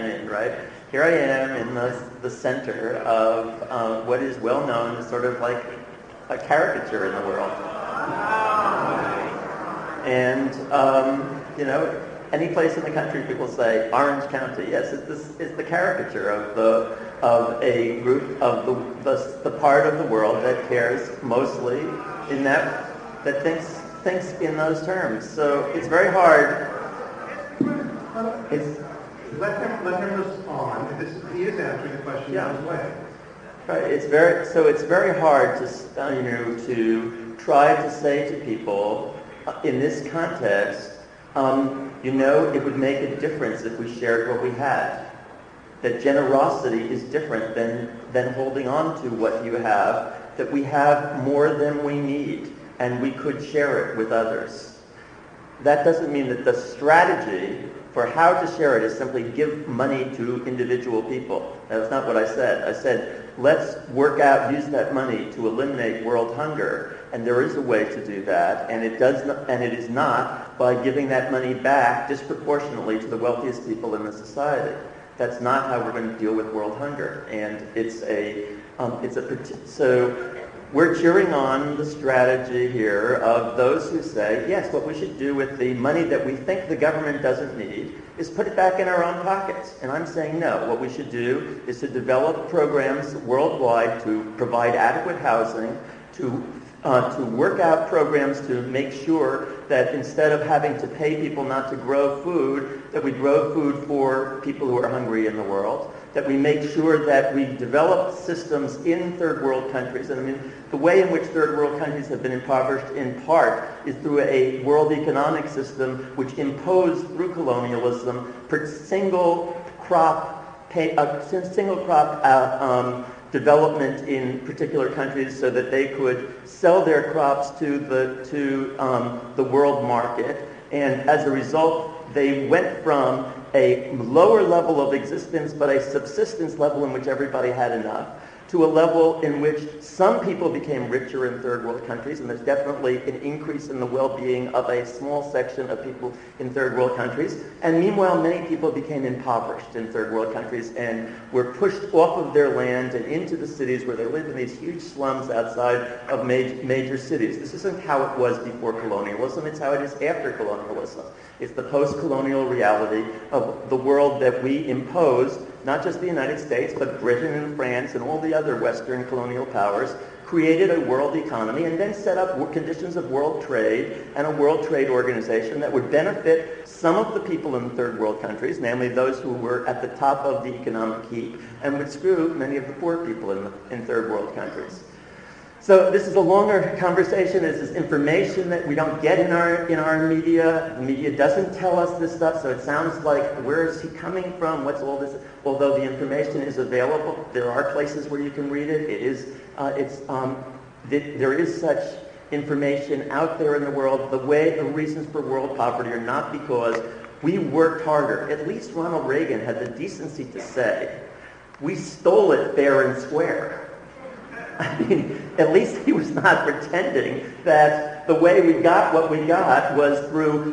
in, right? Here I am in the center of what is well known as sort of like a caricature in the world. And, any place in the country people say, Orange County, yes, it's the caricature of a group of the part of the world that cares mostly in that thinks thinks in those terms. So it's very hard. Let him respond. He is answering the question in his way. Right. It's very hard to to try to say to people in this context, it would make a difference if we shared what we had. That generosity is different than holding on to what you have. That we have more than we need, and we could share it with others. That doesn't mean that the strategy for how to share it is simply give money to individual people. That's not what I said. I said, let's use that money to eliminate world hunger. And there is a way to do that, and it is not by giving that money back disproportionately to the wealthiest people in the society. That's not how we're going to deal with world hunger. And so we're cheering on the strategy here of those who say, yes, what we should do with the money that we think the government doesn't need is put it back in our own pockets. And I'm saying no. What we should do is to develop programs worldwide to provide adequate housing, to work out programs to make sure that instead of having to pay people not to grow food, that we grow food for people who are hungry in the world, that we make sure that we develop systems in third world countries. And I mean, the way in which third world countries have been impoverished in part is through a world economic system which imposed through colonialism single crop development in particular countries so that they could sell their crops to the world market. And as a result, they went from a lower level of existence, but a subsistence level in which everybody had enough, to a level in which some people became richer in third world countries, and there's definitely an increase in the well-being of a small section of people in third world countries. And meanwhile, many people became impoverished in third world countries and were pushed off of their land and into the cities where they lived in these huge slums outside of major cities. This isn't how it was before colonialism, it's how it is after colonialism. It's the post-colonial reality of the world that we imposed, not just the United States, but Britain and France and all the other Western colonial powers, created a world economy and then set up conditions of world trade and a world trade organization that would benefit some of the people in third world countries, namely those who were at the top of the economic heap, and would screw many of the poor people in third world countries. So this is a longer conversation. This is information that we don't get in our media. The media doesn't tell us this stuff, so it sounds like, where is he coming from? What's all this? Although the information is available, there are places where you can read it. There is such information out there in the world. The reasons for world poverty are not because we worked harder. At least Ronald Reagan had the decency to say, we stole it fair and square. I mean, at least he was not pretending that the way we got what we got was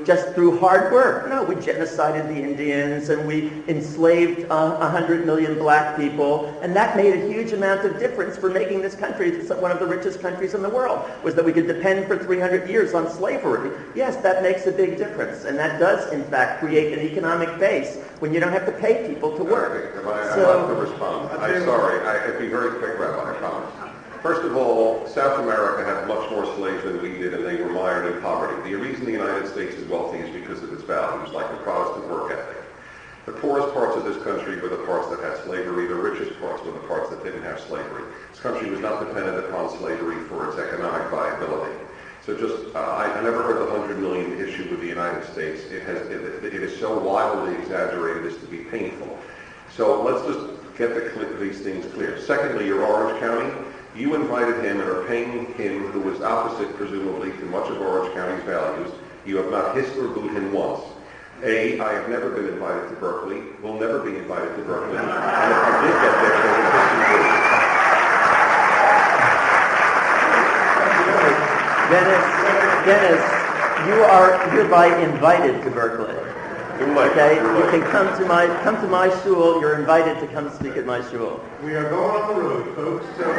just through hard work. No, we genocided the Indians and we enslaved 100 million black people, and that made a huge amount of difference for making this country one of the richest countries in the world, was that we could depend for 300 years on slavery. Yes, that makes a big difference, and that does, in fact, create an economic base when you don't have to pay people to work. I'd like to respond. I'm sorry. I'd be very quick, Rabbi, I promise. First of all, South America had much more slaves than we did, and they were mired in poverty. The reason the United States is wealthy is because of its values, like the Protestant work ethic. The poorest parts of this country were the parts that had slavery. The richest parts were the parts that didn't have slavery. This country was not dependent upon slavery for its economic viability. So I never heard the 100 million issue with the United States. It is so wildly exaggerated as to be painful. So let's just get these things clear. Secondly, your Orange County, you invited him and are paying him, who was opposite, presumably, to much of Orange County's values. You have not hissed or booed him once. I have never been invited to Berkeley, will never be invited to Berkeley, and if I did get there, they would hiss and boo. Dennis, you are hereby invited to Berkeley. Okay, you can come to my shul. You're invited to come speak at my shul. We are going on the road, folks. So, I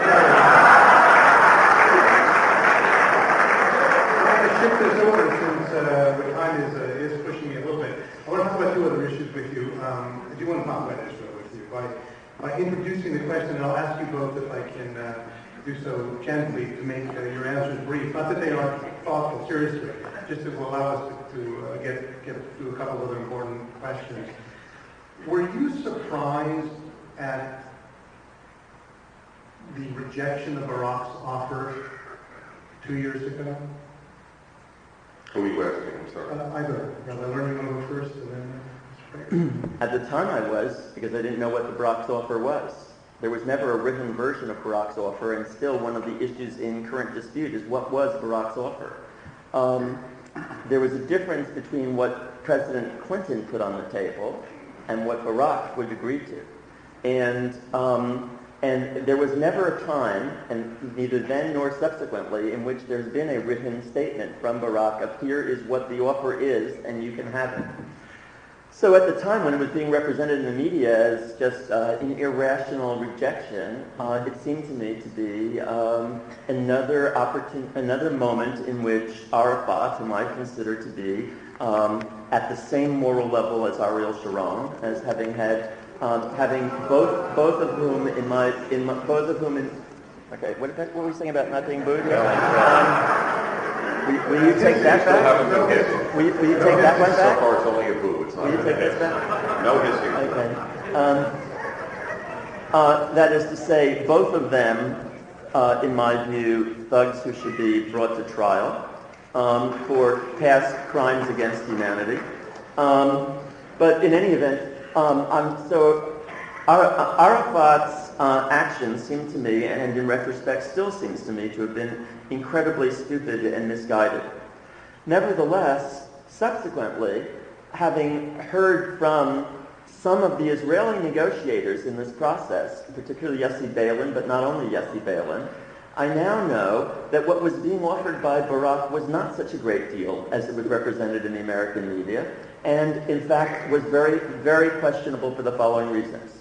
want to shift this over since the time is pushing me a little bit. I want to talk about two other issues with you. I do want to talk about Israel with you by introducing the question, and I'll ask you both if I can do so gently to make your answers brief. Not that they aren't thoughtful, seriously, just to allow us to get through a couple of other important questions. Were you surprised at the rejection of Barak's offer 2 years ago? Who are you asking? I'm sorry. Either. Rabbi Lerner, you want to go first, and then At the time I was, because I didn't know what the Barak's offer was. There was never a written version of Barak's offer, and still one of the issues in current dispute is what was Barak's offer. There was a difference between what President Clinton put on the table and what Barak would agree to. And there was never a time, and neither then nor subsequently, in which there's been a written statement from Barak of here is what the offer is and you can have it. So at the time when it was being represented in the media as just an irrational rejection, it seemed to me to be another moment in which Arafat, whom I consider to be at the same moral level as Ariel Sharon, as having had both of whom okay, what were we saying about not being booed here? Will you take that back? Will you take that one back? So far it's only a boo. It's not. Will you take this back? No hissing. Okay. That is to say, both of them, in my view, thugs who should be brought to trial for past crimes against humanity. But in any event, Arafat's actions seem to me, and in retrospect still seems to me, to have been incredibly stupid and misguided. Nevertheless, subsequently, having heard from some of the Israeli negotiators in this process, particularly Yossi Beilin, but not only Yossi Beilin, I now know that what was being offered by Barak was not such a great deal as it was represented in the American media, and in fact was very, very questionable for the following reasons.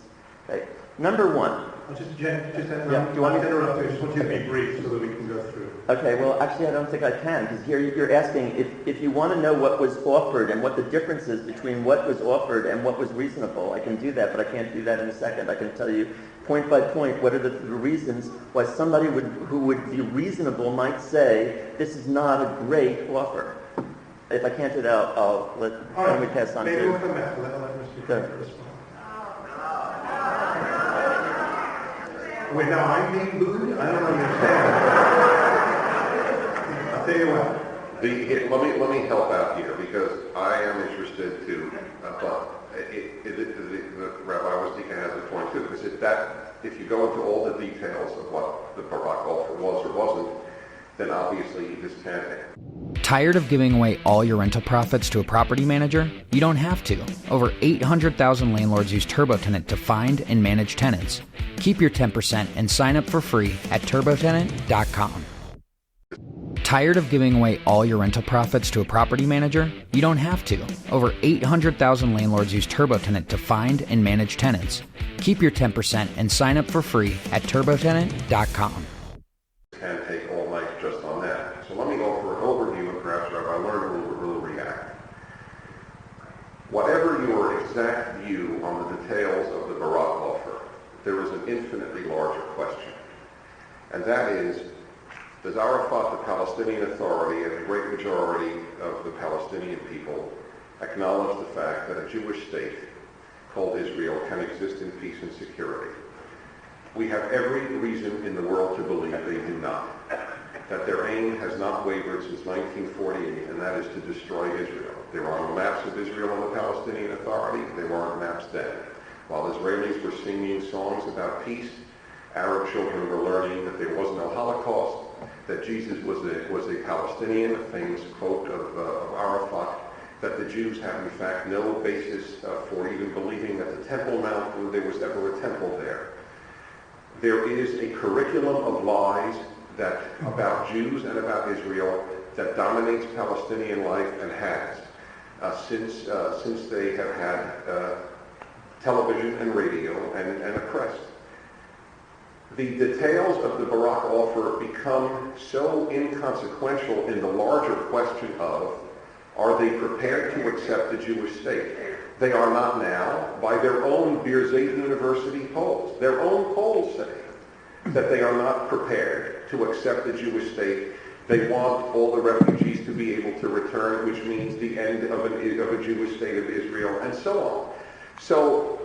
Okay. Number one. Do you want me to interrupt you? I just want you to be brief so that we can go through. Okay, well, actually, I don't think I can, because here you're asking if you want to know what was offered and what the difference is between what was offered and what was reasonable. I can do that, but I can't do that in a second. I can tell you point by point what are the reasons why somebody who would be reasonable might say this is not a great offer. If I can't do that, I'll let me pass on to you. Maybe we'll come back. Let Mr. Prager respond. Wait, now I'm being booed? I don't understand. I'll tell you what. Let me help out here, because I am interested too. But the Rabbi Wasdika has a point too, because if you go into all the details of what the Barak offer was or wasn't, then obviously this can't. Tired of giving away all your rental profits to a property manager? You don't have to. Over 800,000 landlords use TurboTenant to find and manage tenants. Keep your 10% and sign up for free at turbotenant.com. Tired of giving away all your rental profits to a property manager? You don't have to. Over 800,000 landlords use TurboTenant to find and manage tenants. Keep your 10% and sign up for free at turbotenant.com. Can take all night just on that. So let me go for an overview, and perhaps Rabbi Lerner will react. Whatever your exact view on the details of the Barak offer, there is an infinitely larger question. And that is, does Arafat, the Palestinian Authority, and the great majority of the Palestinian people acknowledge the fact that a Jewish state called Israel can exist in peace and security? We have every reason in the world to believe they do not. That their aim has not wavered since 1948, and that is to destroy Israel. There are no maps of Israel and the Palestinian Authority. There weren't maps then. While Israelis were singing songs about peace, Arab children were learning that there was no Holocaust, that Jesus was a Palestinian, a famous quote of Arafat, that the Jews have in fact no basis for even believing that the Temple Mount, there was ever a temple there. There is a curriculum of lies about Jews and about Israel that dominates Palestinian life and has since they have had television and radio and a press. The details of the Barak offer become so inconsequential in the larger question of, are they prepared to accept the Jewish state? They are not now, by their own Birzeit University polls. Their own polls say that they are not prepared to accept the Jewish state. They want all the refugees to be able to return, which means the end of a Jewish state of Israel, and so on. So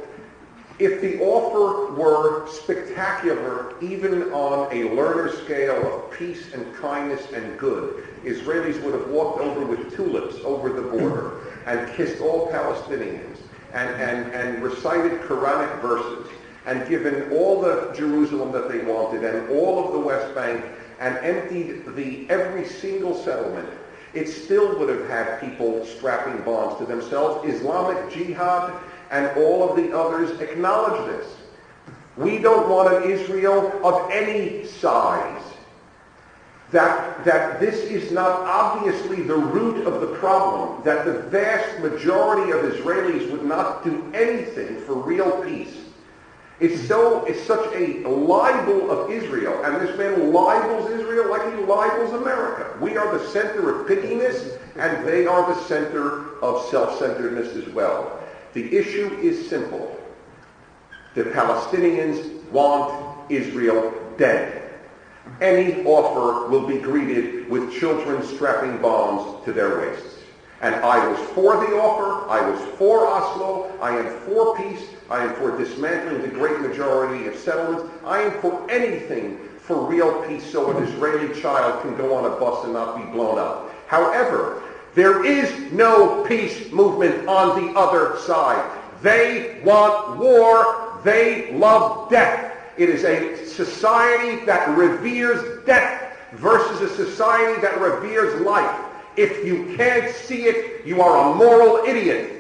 if the offer were spectacular, even on a Lerner scale of peace and kindness and good, Israelis would have walked over with tulips over the border and kissed all Palestinians and recited Quranic verses and given all the Jerusalem that they wanted and all of the West Bank and emptied every single settlement. It still would have had people strapping bombs to themselves. Islamic Jihad and all of the others acknowledge this. We don't want an Israel of any size. That this is not obviously the root of the problem, that the vast majority of Israelis would not do anything for real peace. It's such a libel of Israel, and this man libels Israel like he libels America. We are the center of pickiness, and they are the center of self-centeredness as well. The issue is simple. The Palestinians want Israel dead. Any offer will be greeted with children strapping bombs to their waists. And I was for the offer, I was for Oslo, I am for peace, I am for dismantling the great majority of settlements, I am for anything for real peace so an Israeli child can go on a bus and not be blown up. However, there is no peace movement on the other side. They want war, they love death. It is a society that reveres death versus a society that reveres life. If you can't see it, you are a moral idiot.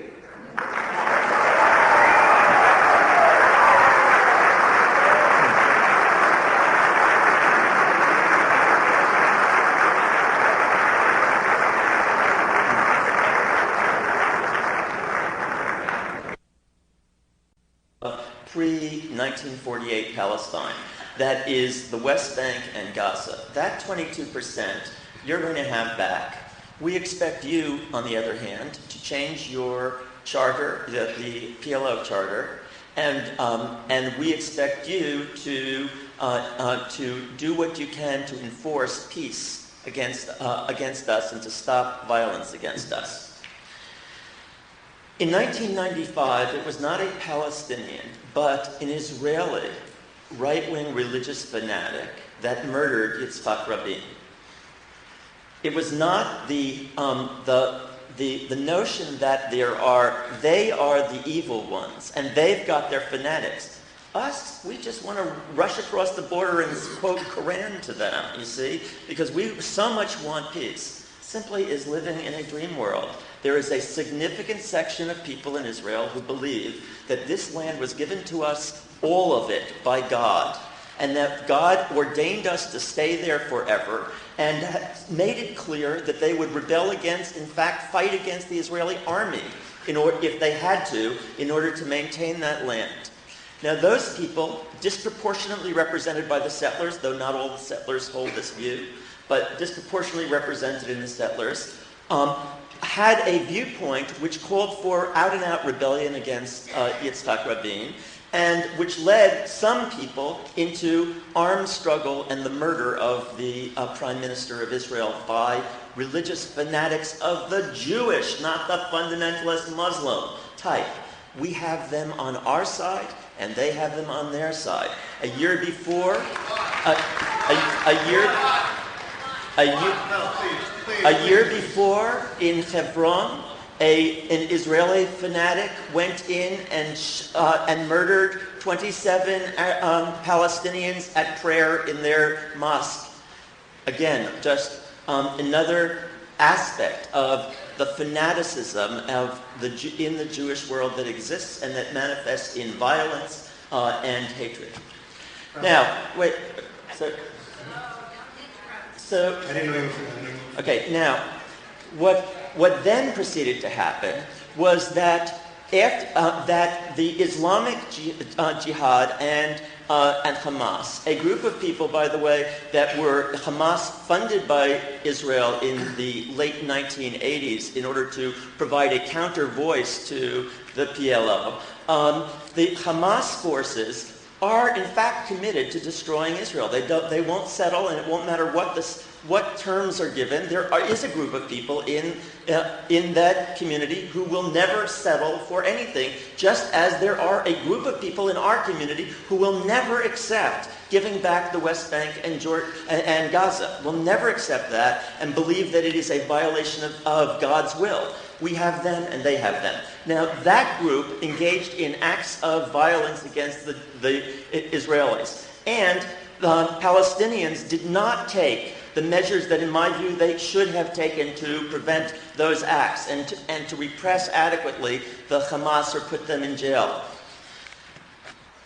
Pre-1948 Palestine, that is the West Bank and Gaza, that 22% you're going to have back. We expect you, on the other hand, to change your charter, the PLO charter, and we expect you to do what you can to enforce peace against us and to stop violence against us. In 1995, it was not a Palestinian, but an Israeli right-wing religious fanatic that murdered Yitzhak Rabin. It was not the notion that they are the evil ones and they've got their fanatics. Us, we just want to rush across the border and quote Quran to them, you see, because we so much want peace. Simply is living in a dream world. There is a significant section of people in Israel who believe that this land was given to us, all of it, by God, and that God ordained us to stay there forever, and made it clear that they would rebel against, in fact, fight against the Israeli army if they had to, in order to maintain that land. Now, those people, disproportionately represented by the settlers, though not all the settlers hold this view, but disproportionately represented in the settlers, had a viewpoint which called for out-and-out rebellion against Yitzhak Rabin, and which led some people into armed struggle and the murder of the Prime Minister of Israel by religious fanatics of the Jewish, not the fundamentalist Muslim type. We have them on our side, and they have them on their side. A year before, a year before in Hebron, an Israeli fanatic went in and murdered 27 Palestinians at prayer in their mosque. Again, just another aspect of the fanaticism in the Jewish world that exists and that manifests in violence and hatred. Now, wait. So, okay. Now, what then proceeded to happen was that that the Islamic Jihad and Hamas, a group of people, by the way, that were Hamas funded by Israel in the late 1980s in order to provide a counter voice to the PLO. The Hamas forces are in fact committed to destroying Israel. They won't settle, and it won't matter what terms are given. There is a group of people in that community who will never settle for anything, just as there are a group of people in our community who will never accept giving back the West Bank and Gaza. Will never accept that and believe that it is a violation of God's will. We have them and they have them. Now, that group engaged in acts of violence against the Israelis. And the Palestinians did not take the measures that, in my view, they should have taken to prevent those acts and to repress adequately the Hamas or put them in jail.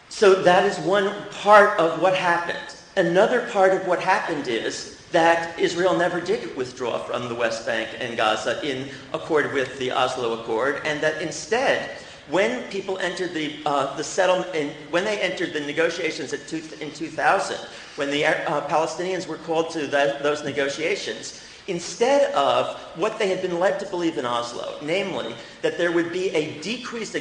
So that is one part of what happened. Another part of what happened is that Israel never did withdraw from the West Bank and Gaza in accord with the Oslo Accord, and that instead, when people entered the settlement, when they entered the negotiations in 2000, when the Palestinians were called to those negotiations, instead of what they had been led to believe in Oslo, namely that there would be a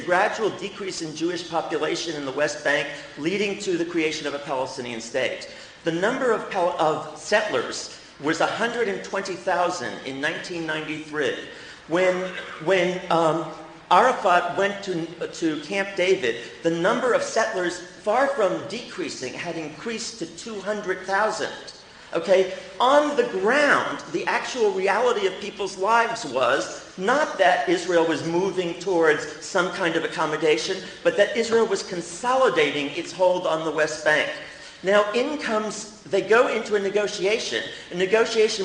gradual decrease in Jewish population in the West Bank, leading to the creation of a Palestinian state. The number of settlers was 120,000 in 1993. When Arafat went to Camp David, the number of settlers, far from decreasing, had increased to 200,000. Okay? On the ground, the actual reality of people's lives was not that Israel was moving towards some kind of accommodation, but that Israel was consolidating its hold on the West Bank. Now, they go into a negotiation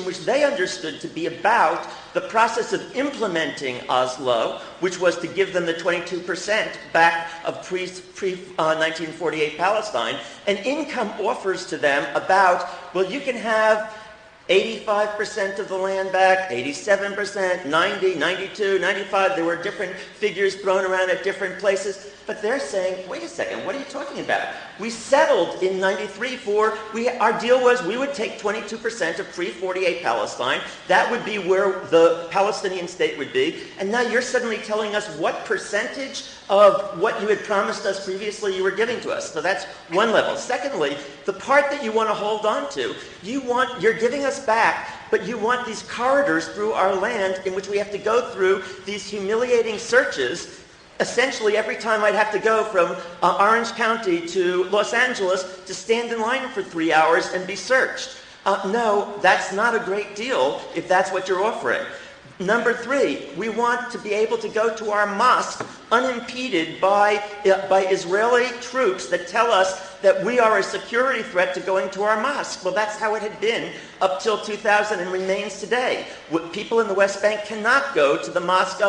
which they understood to be about the process of implementing Oslo, which was to give them the 22% back of pre-1948 Palestine, and income offers to them about, well, you can have 85% of the land back, 87%, 90, 92, 95. There were different figures thrown around at different places. But they're saying, wait a second, what are you talking about? We settled in 93 our deal was we would take 22% of pre-48 Palestine. That would be where the Palestinian state would be. And now you're suddenly telling us what percentage of what you had promised us previously you were giving to us. So that's one level. Secondly, the part that you want to hold on to, you're giving us back, but you want these corridors through our land in which we have to go through these humiliating searches. Essentially, every time I'd have to go from Orange County to Los Angeles to stand in line for 3 hours and be searched. No, that's not a great deal if that's what you're offering. Number 3, we want to be able to go to our mosque unimpeded by Israeli troops that tell us that we are a security threat to going to our mosque. Well, that's how it had been up till 2000 and remains today. People in the West Bank cannot go to the mosque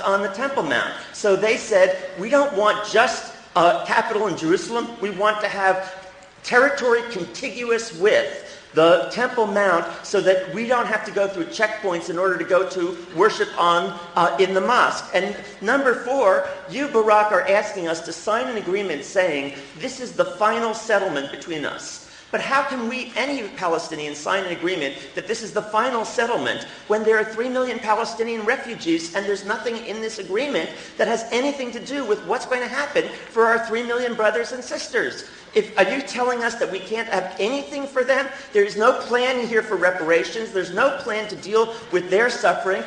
on the Temple Mount. So they said, we don't want just a capital in Jerusalem. We want to have territory contiguous with the Temple Mount so that we don't have to go through checkpoints in order to go to worship in the mosque. And number 4, you, Barak, are asking us to sign an agreement saying this is the final settlement between us. But how can any Palestinians sign an agreement that this is the final settlement when there are 3 million Palestinian refugees and there's nothing in this agreement that has anything to do with what's going to happen for our 3 million brothers and sisters? Are you telling us that we can't have anything for them? There is no plan here for reparations. There's no plan to deal with their suffering.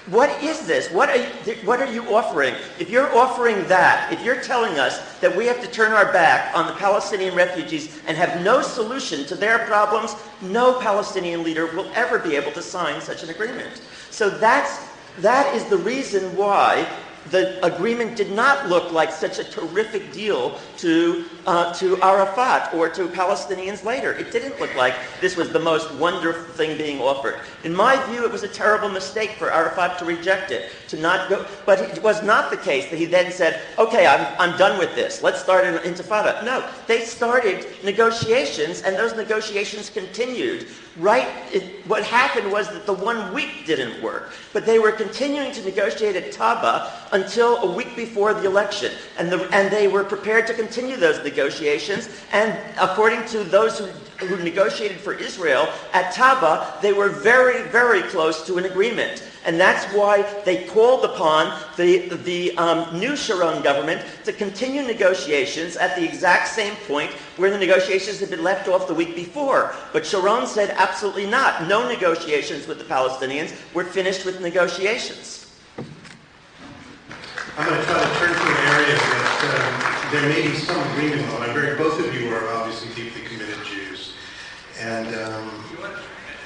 What is this? What are you offering? If you're offering that, if you're telling us that we have to turn our back on the Palestinian refugees and have no solution to their problems, no Palestinian leader will ever be able to sign such an agreement. So that is the reason why the agreement did not look like such a terrific deal to Arafat or to Palestinians later. It didn't look like this was the most wonderful thing being offered. In my view, it was a terrible mistake for Arafat to reject it, to not go. But it was not the case that he then said, okay, I'm done with this. Let's start an intifada. No, they started negotiations, and those negotiations continued. What happened was that the 1 week didn't work, but they were continuing to negotiate at Taba until a week before the election, and they were prepared to continue those negotiations. And according to those who negotiated for Israel at Taba, they were very, very close to an agreement. And that's why they called upon the new Sharon government to continue negotiations at the exact same point where the negotiations had been left off the week before. But Sharon said absolutely not. No negotiations with the Palestinians. We're finished with negotiations. I'm going to try to turn to an area that there may be some agreement on. Both of you are obviously deeply committed Jews. And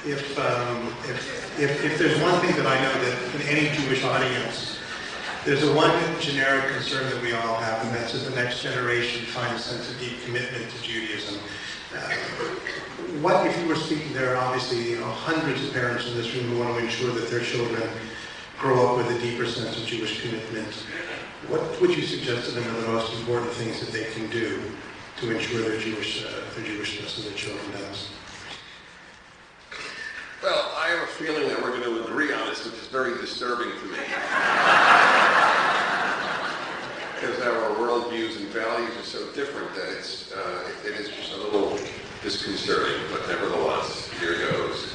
if there's one thing that I know that in any Jewish audience, there's a one generic concern that we all have, and that's that the next generation find a sense of deep commitment to Judaism. What if you were speaking, there are obviously hundreds of parents in this room who want to ensure that their children grow up with a deeper sense of Jewish commitment. What would you suggest to them are the most important things that they can do to ensure their Jewishness and their children does? Well, I have a feeling that we're going to agree on this, which is very disturbing to me. Because our worldviews and values are so different that it is just a little disconcerting, but nevertheless, here goes.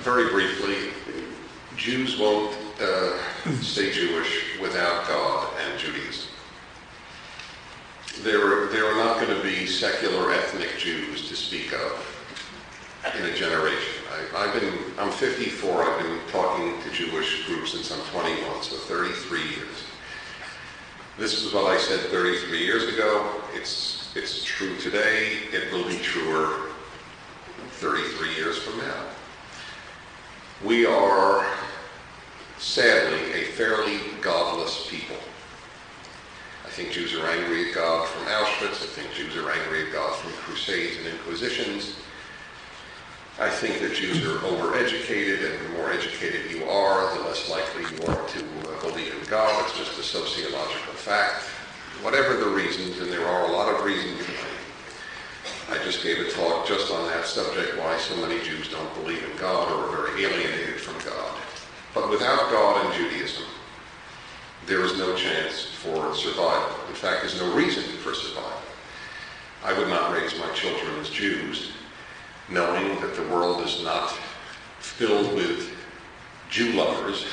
Very briefly, Jews won't stay Jewish without God and Judaism. There are not going to be secular ethnic Jews to speak of in a generation. I'm 54. I've been talking to Jewish groups since I'm 21, so 33 years. This is what I said 33 years ago. It's true today. It will be truer 33 years from now. We are, sadly, a fairly godless people. I think Jews are angry at God from Auschwitz. I think Jews are angry at God from crusades and inquisitions. I think that Jews are overeducated, and the more educated you are, the less likely you are to believe in God. It's just a sociological fact. Whatever the reasons, and there are a lot of reasons. I just gave a talk just on that subject, why so many Jews don't believe in God or are very alienated from God. But without God and Judaism, there is no chance for survival. In fact, there's no reason for survival. I would not raise my children as Jews, knowing that the world is not filled with Jew lovers.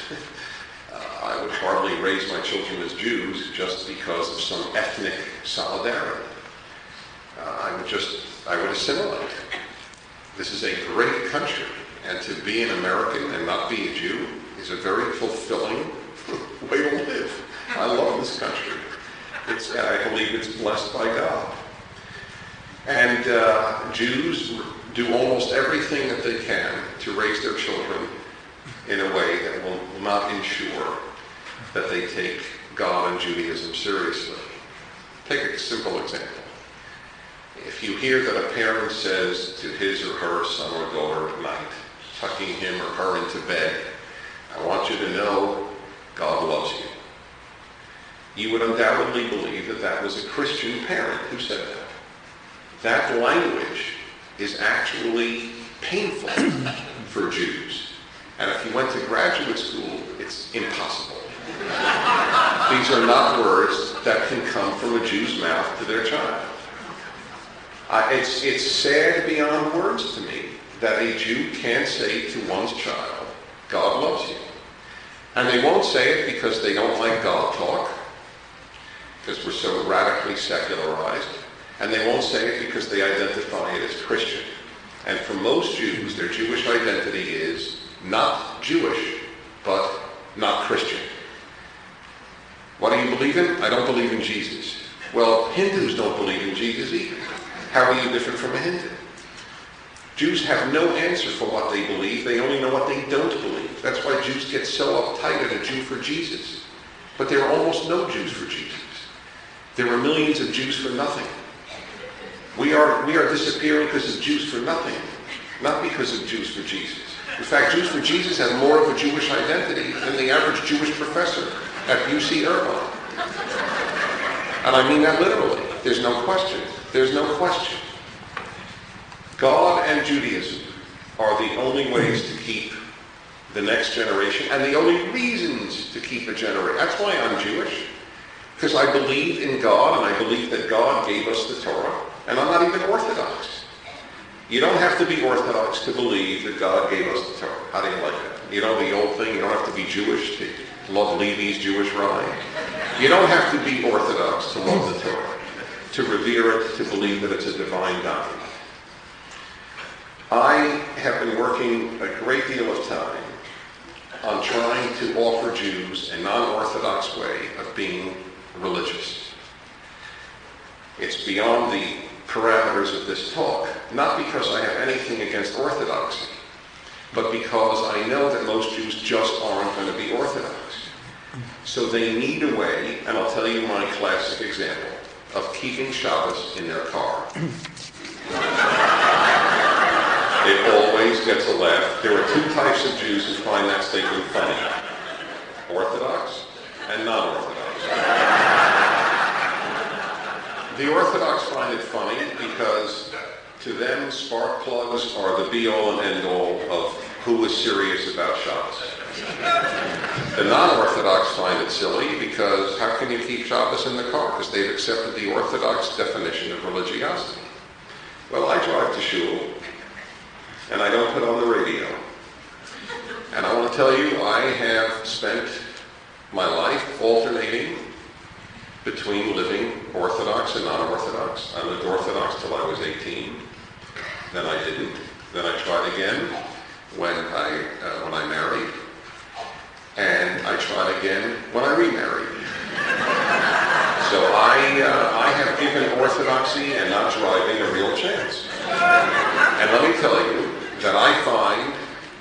I would hardly raise my children as Jews just because of some ethnic solidarity. I would assimilate. This is a great country, and to be an American and not be a Jew is a very fulfilling way to live. I love this country. I believe it's blessed by God. And Jews do almost everything that they can to raise their children in a way that will not ensure that they take God and Judaism seriously. Take a simple example. If you hear that a parent says to his or her son or daughter at night, tucking him or her into bed, I want you to know God loves you, you would undoubtedly believe that that was a Christian parent who said that. That language is actually painful for Jews. And if you went to graduate school, it's impossible. These are not words that can come from a Jew's mouth to their child. It's sad beyond words to me that a Jew can't say to one's child, God loves you. And they won't say it because they don't like God talk, because we're so radically secularized. And they won't say it because they identify it as Christian. And for most Jews, their Jewish identity is not Jewish, but not Christian. What do you believe in? I don't believe in Jesus. Well, Hindus don't believe in Jesus either. How are you different from a Hindu? Jews have no answer for what they believe. They only know what they don't believe. That's why Jews get so uptight at a Jew for Jesus. But there are almost no Jews for Jesus. There are millions of Jews for nothing. We are disappearing because of Jews for nothing, not because of Jews for Jesus. In fact, Jews for Jesus have more of a Jewish identity than the average Jewish professor at UC Irvine. And I mean that literally. There's no question. There's no question. God and Judaism are the only ways to keep the next generation, and the only reasons to keep a generation. That's why I'm Jewish, because I believe in God, and I believe that God gave us the Torah, and I'm not even Orthodox. You don't have to be Orthodox to believe that God gave us the Torah. How do you like that? You know the old thing, you don't have to be Jewish to love Levi's Jewish rabbi. You don't have to be Orthodox to love the Torah, to revere it, to believe that it's a divine document. I have been working a great deal of time on trying to offer Jews a non-Orthodox way of being religious. It's beyond the parameters of this talk, not because I have anything against Orthodoxy, but because I know that most Jews just aren't going to be Orthodox. So they need a way, and I'll tell you my classic example, of keeping Shabbos in their car. It always gets a laugh. There are two types of Jews who find that statement funny. Orthodox and non-Orthodox. The Orthodox find it funny because to them spark plugs are the be-all and end-all of who is serious about Shabbos. The non-Orthodox find it silly because how can you keep Shabbos in the car? Because they've accepted the Orthodox definition of religiosity. Well, I drive to shul, and I don't put on the radio. And I want to tell you, I have spent my life alternating between living Orthodox and non-Orthodox. I lived Orthodox till I was 18. Then I didn't. Then I tried again when I married. And I tried again when I remarried. So I have given Orthodoxy and not driving a real chance. And let me tell you that I find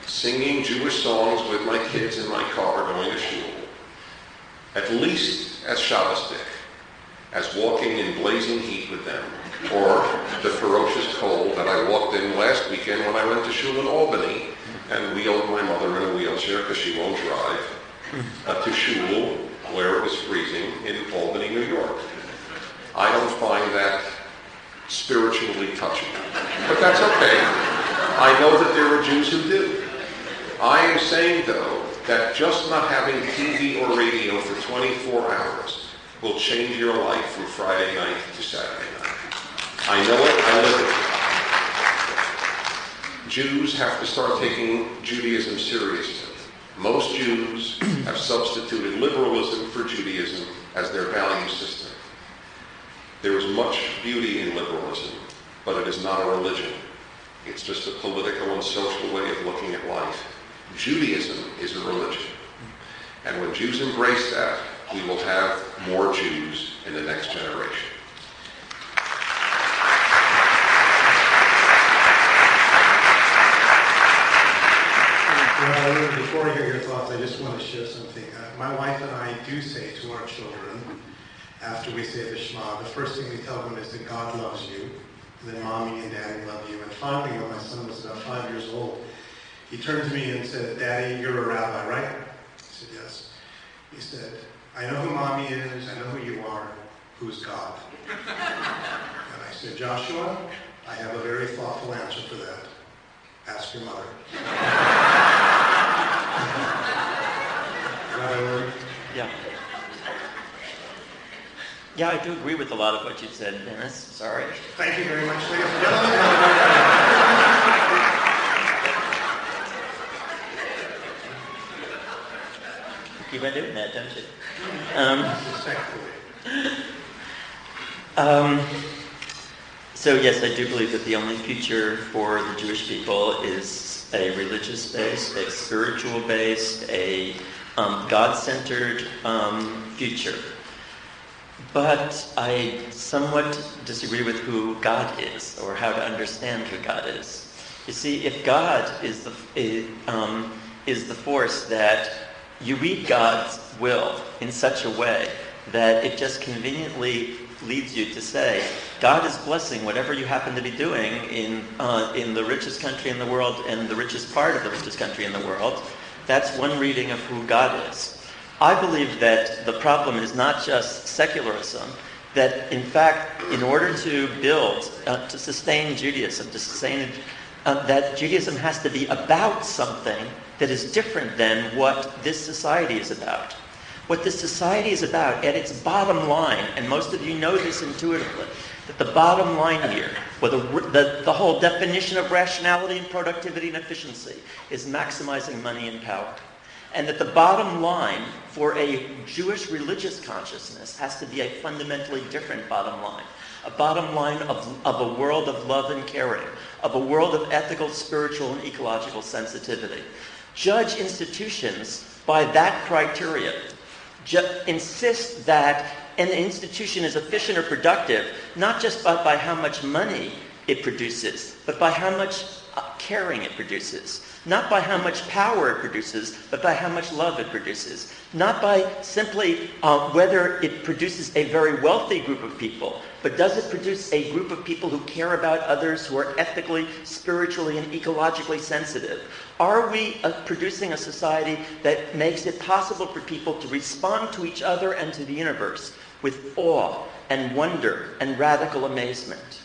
singing Jewish songs with my kids in my car going to shul at least as Shabbosdik as walking in blazing heat with them, or the ferocious cold that I walked in last weekend when I went to shul in Albany and wheeled my mother in a wheelchair because she won't drive to shul where it was freezing in Albany, New York. I don't find that spiritually touching, but that's okay. I know that there are Jews who do. I am saying, though, that just not having TV or radio for 24 hours will change your life from Friday night to Saturday night. I know it, I live it. Jews have to start taking Judaism seriously. Most Jews have substituted liberalism for Judaism as their value system. There is much beauty in liberalism, but it is not a religion. It's just a political and social way of looking at life. Judaism is a religion. And when Jews embrace that, we will have more Jews in the next generation. Well, before I hear your thoughts, I just want to share something. My wife and I do say to our children, after we say the Shema, the first thing we tell them is that God loves you, and then Mommy and Daddy love you. And finally, when my son was about 5 years old, he turned to me and said, Daddy, you're a rabbi, right? I said, yes. He said, I know who Mommy is, I know who you are, who's God? And I said, Joshua, I have a very thoughtful answer for that. Ask your mother. Yeah. Yeah, I do agree with a lot of what you said, Dennis. Sorry. Thank you very much, ladies and gentlemen. Keep on doing that, don't you? So yes, I do believe that the only future for the Jewish people is a religious-based, a spiritual-based, a God-centered future. But I somewhat disagree with who God is, or how to understand who God is. You see, if God is the force that you read God's will in such a way that it just conveniently leads you to say, God is blessing whatever you happen to be doing in the richest country in the world and the richest part of the richest country in the world, that's one reading of who God is. I believe that the problem is not just secularism, that in fact, in order to build, to sustain Judaism, that Judaism has to be about something that is different than what this society is about. What this society is about at its bottom line, and most of you know this intuitively, that the bottom line here, or the whole definition of rationality and productivity and efficiency, is maximizing money and power. And that the bottom line for a Jewish religious consciousness has to be a fundamentally different bottom line. A bottom line of a world of love and caring, of a world of ethical, spiritual, and ecological sensitivity. Judge institutions by that criteria. Insist that an institution is efficient or productive, not just by how much money it produces, but by how much caring it produces. Not by how much power it produces, but by how much love it produces. Not by simply whether it produces a very wealthy group of people, but does it produce a group of people who care about others, who are ethically, spiritually, and ecologically sensitive? Are we producing a society that makes it possible for people to respond to each other and to the universe with awe and wonder and radical amazement?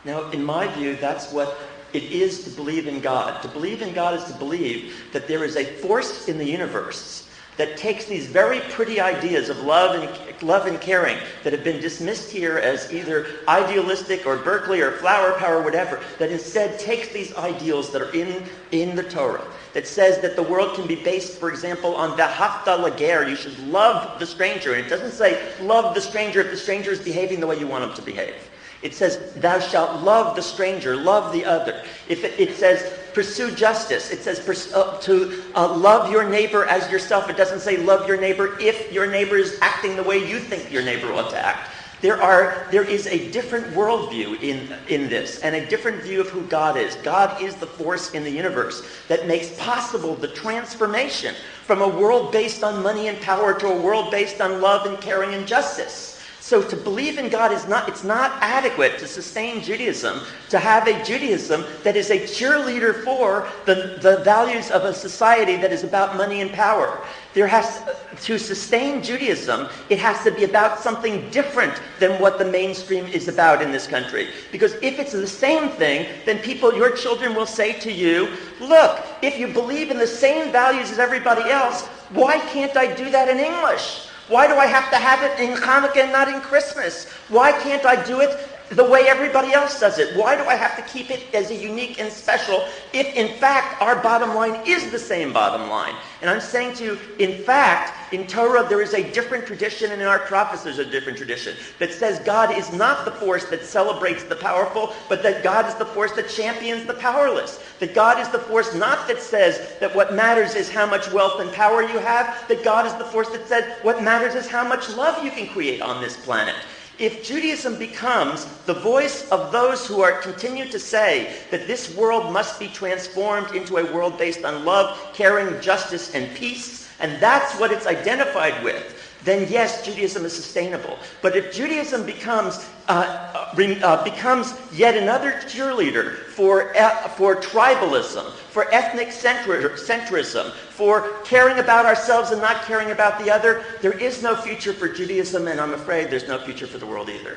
Now, in my view, that's what it is to believe in God. To believe in God is to believe that there is a force in the universe that takes these very pretty ideas of love and caring that have been dismissed here as either idealistic or Berkeley or flower power or whatever, that instead takes these ideals that are in the Torah, that says that the world can be based, for example, on v'ahavta l'ger, you should love the stranger. And it doesn't say love the stranger if the stranger is behaving the way you want him to behave. It says, thou shalt love the stranger, love the other. If it says, pursue justice. It says to love your neighbor as yourself. It doesn't say love your neighbor if your neighbor is acting the way you think your neighbor ought to act. There is a different worldview in this, and a different view of who God is. God is the force in the universe that makes possible the transformation from a world based on money and power to a world based on love and caring and justice. So to believe in God it's not adequate to sustain Judaism, to have a Judaism that is a cheerleader for the values of a society that is about money and power. To sustain Judaism, it has to be about something different than what the mainstream is about in this country. Because if it's the same thing, then your children will say to you, look, if you believe in the same values as everybody else, why can't I do that in English? Why do I have to have it in Hanukkah and not in Christmas? Why can't I do it the way everybody else does it? Why do I have to keep it as a unique and special if, in fact, our bottom line is the same bottom line? And I'm saying to you, in fact, in Torah there is a different tradition, and in our prophets there's a different tradition that says God is not the force that celebrates the powerful, but that God is the force that champions the powerless. That God is the force not that says that what matters is how much wealth and power you have, that God is the force that says what matters is how much love you can create on this planet. If Judaism becomes the voice of those who continue to say that this world must be transformed into a world based on love, caring, justice, and peace, and that's what it's identified with, then yes, Judaism is sustainable. But if Judaism becomes yet another cheerleader for tribalism, for ethnic centrism, for caring about ourselves and not caring about the other, there is no future for Judaism, and I'm afraid there's no future for the world either.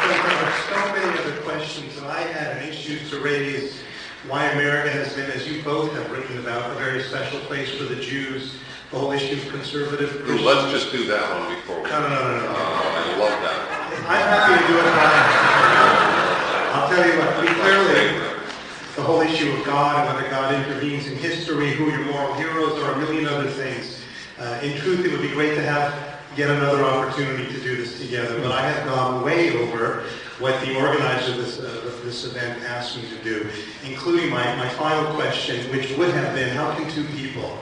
There are so many other questions, and I had an issue to raise why America has been, as you both have written about, a very special place for the Jews, the whole issue of conservative Christians. Let's just do that one before we... No. I love that. I'm happy to do it. I'll tell you what, we clearly, the whole issue of God and whether God intervenes in history, who your moral heroes are, a million other things. In truth, it would be great to have yet another opportunity to do this together, but I have gone way over what the organizer of this event asked me to do, including my final question, which would have been, how can two people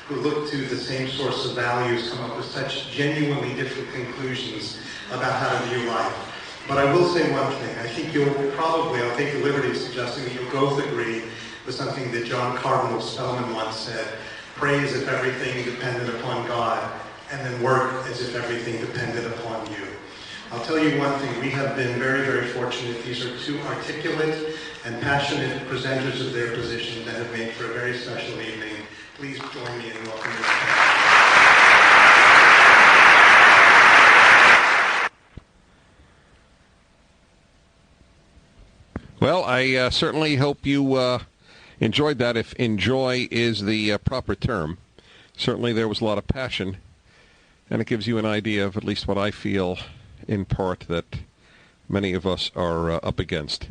who look to the same source of values come up with such genuinely different conclusions about how to view life? But I will say one thing. I think I'll take the liberty of suggesting that you'll both agree with something that John Cardinal Spellman once said: pray as if everything depended upon God, and then work as if everything depended upon you. I'll tell you one thing, we have been very, very fortunate. These are two articulate and passionate presenters of their positions that have made for a very special evening. Please join me in welcoming them. Well, I certainly hope you enjoyed that, if enjoy is the proper term. Certainly there was a lot of passion, and it gives you an idea of at least what I feel in part that many of us are up against.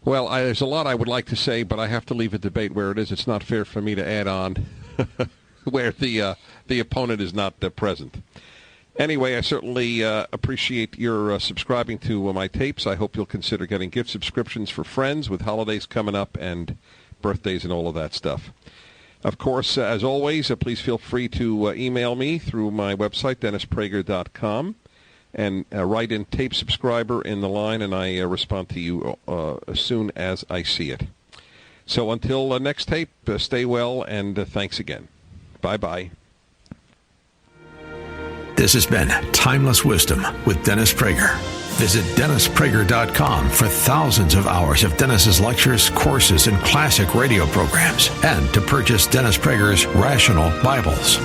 Well, there's a lot I would like to say, but I have to leave a debate where it is. It's not fair for me to add on where the opponent is not present. Anyway, I certainly appreciate your subscribing to my tapes. I hope you'll consider getting gift subscriptions for friends with holidays coming up and birthdays and all of that stuff. Of course, as always, please feel free to email me through my website, DennisPrager.com, and write in tape subscriber in the line, and I respond to you as soon as I see it. So until next tape, stay well, and thanks again. Bye-bye. This has been Timeless Wisdom with Dennis Prager. Visit DennisPrager.com for thousands of hours of Dennis's lectures, courses, and classic radio programs, and to purchase Dennis Prager's Rational Bibles.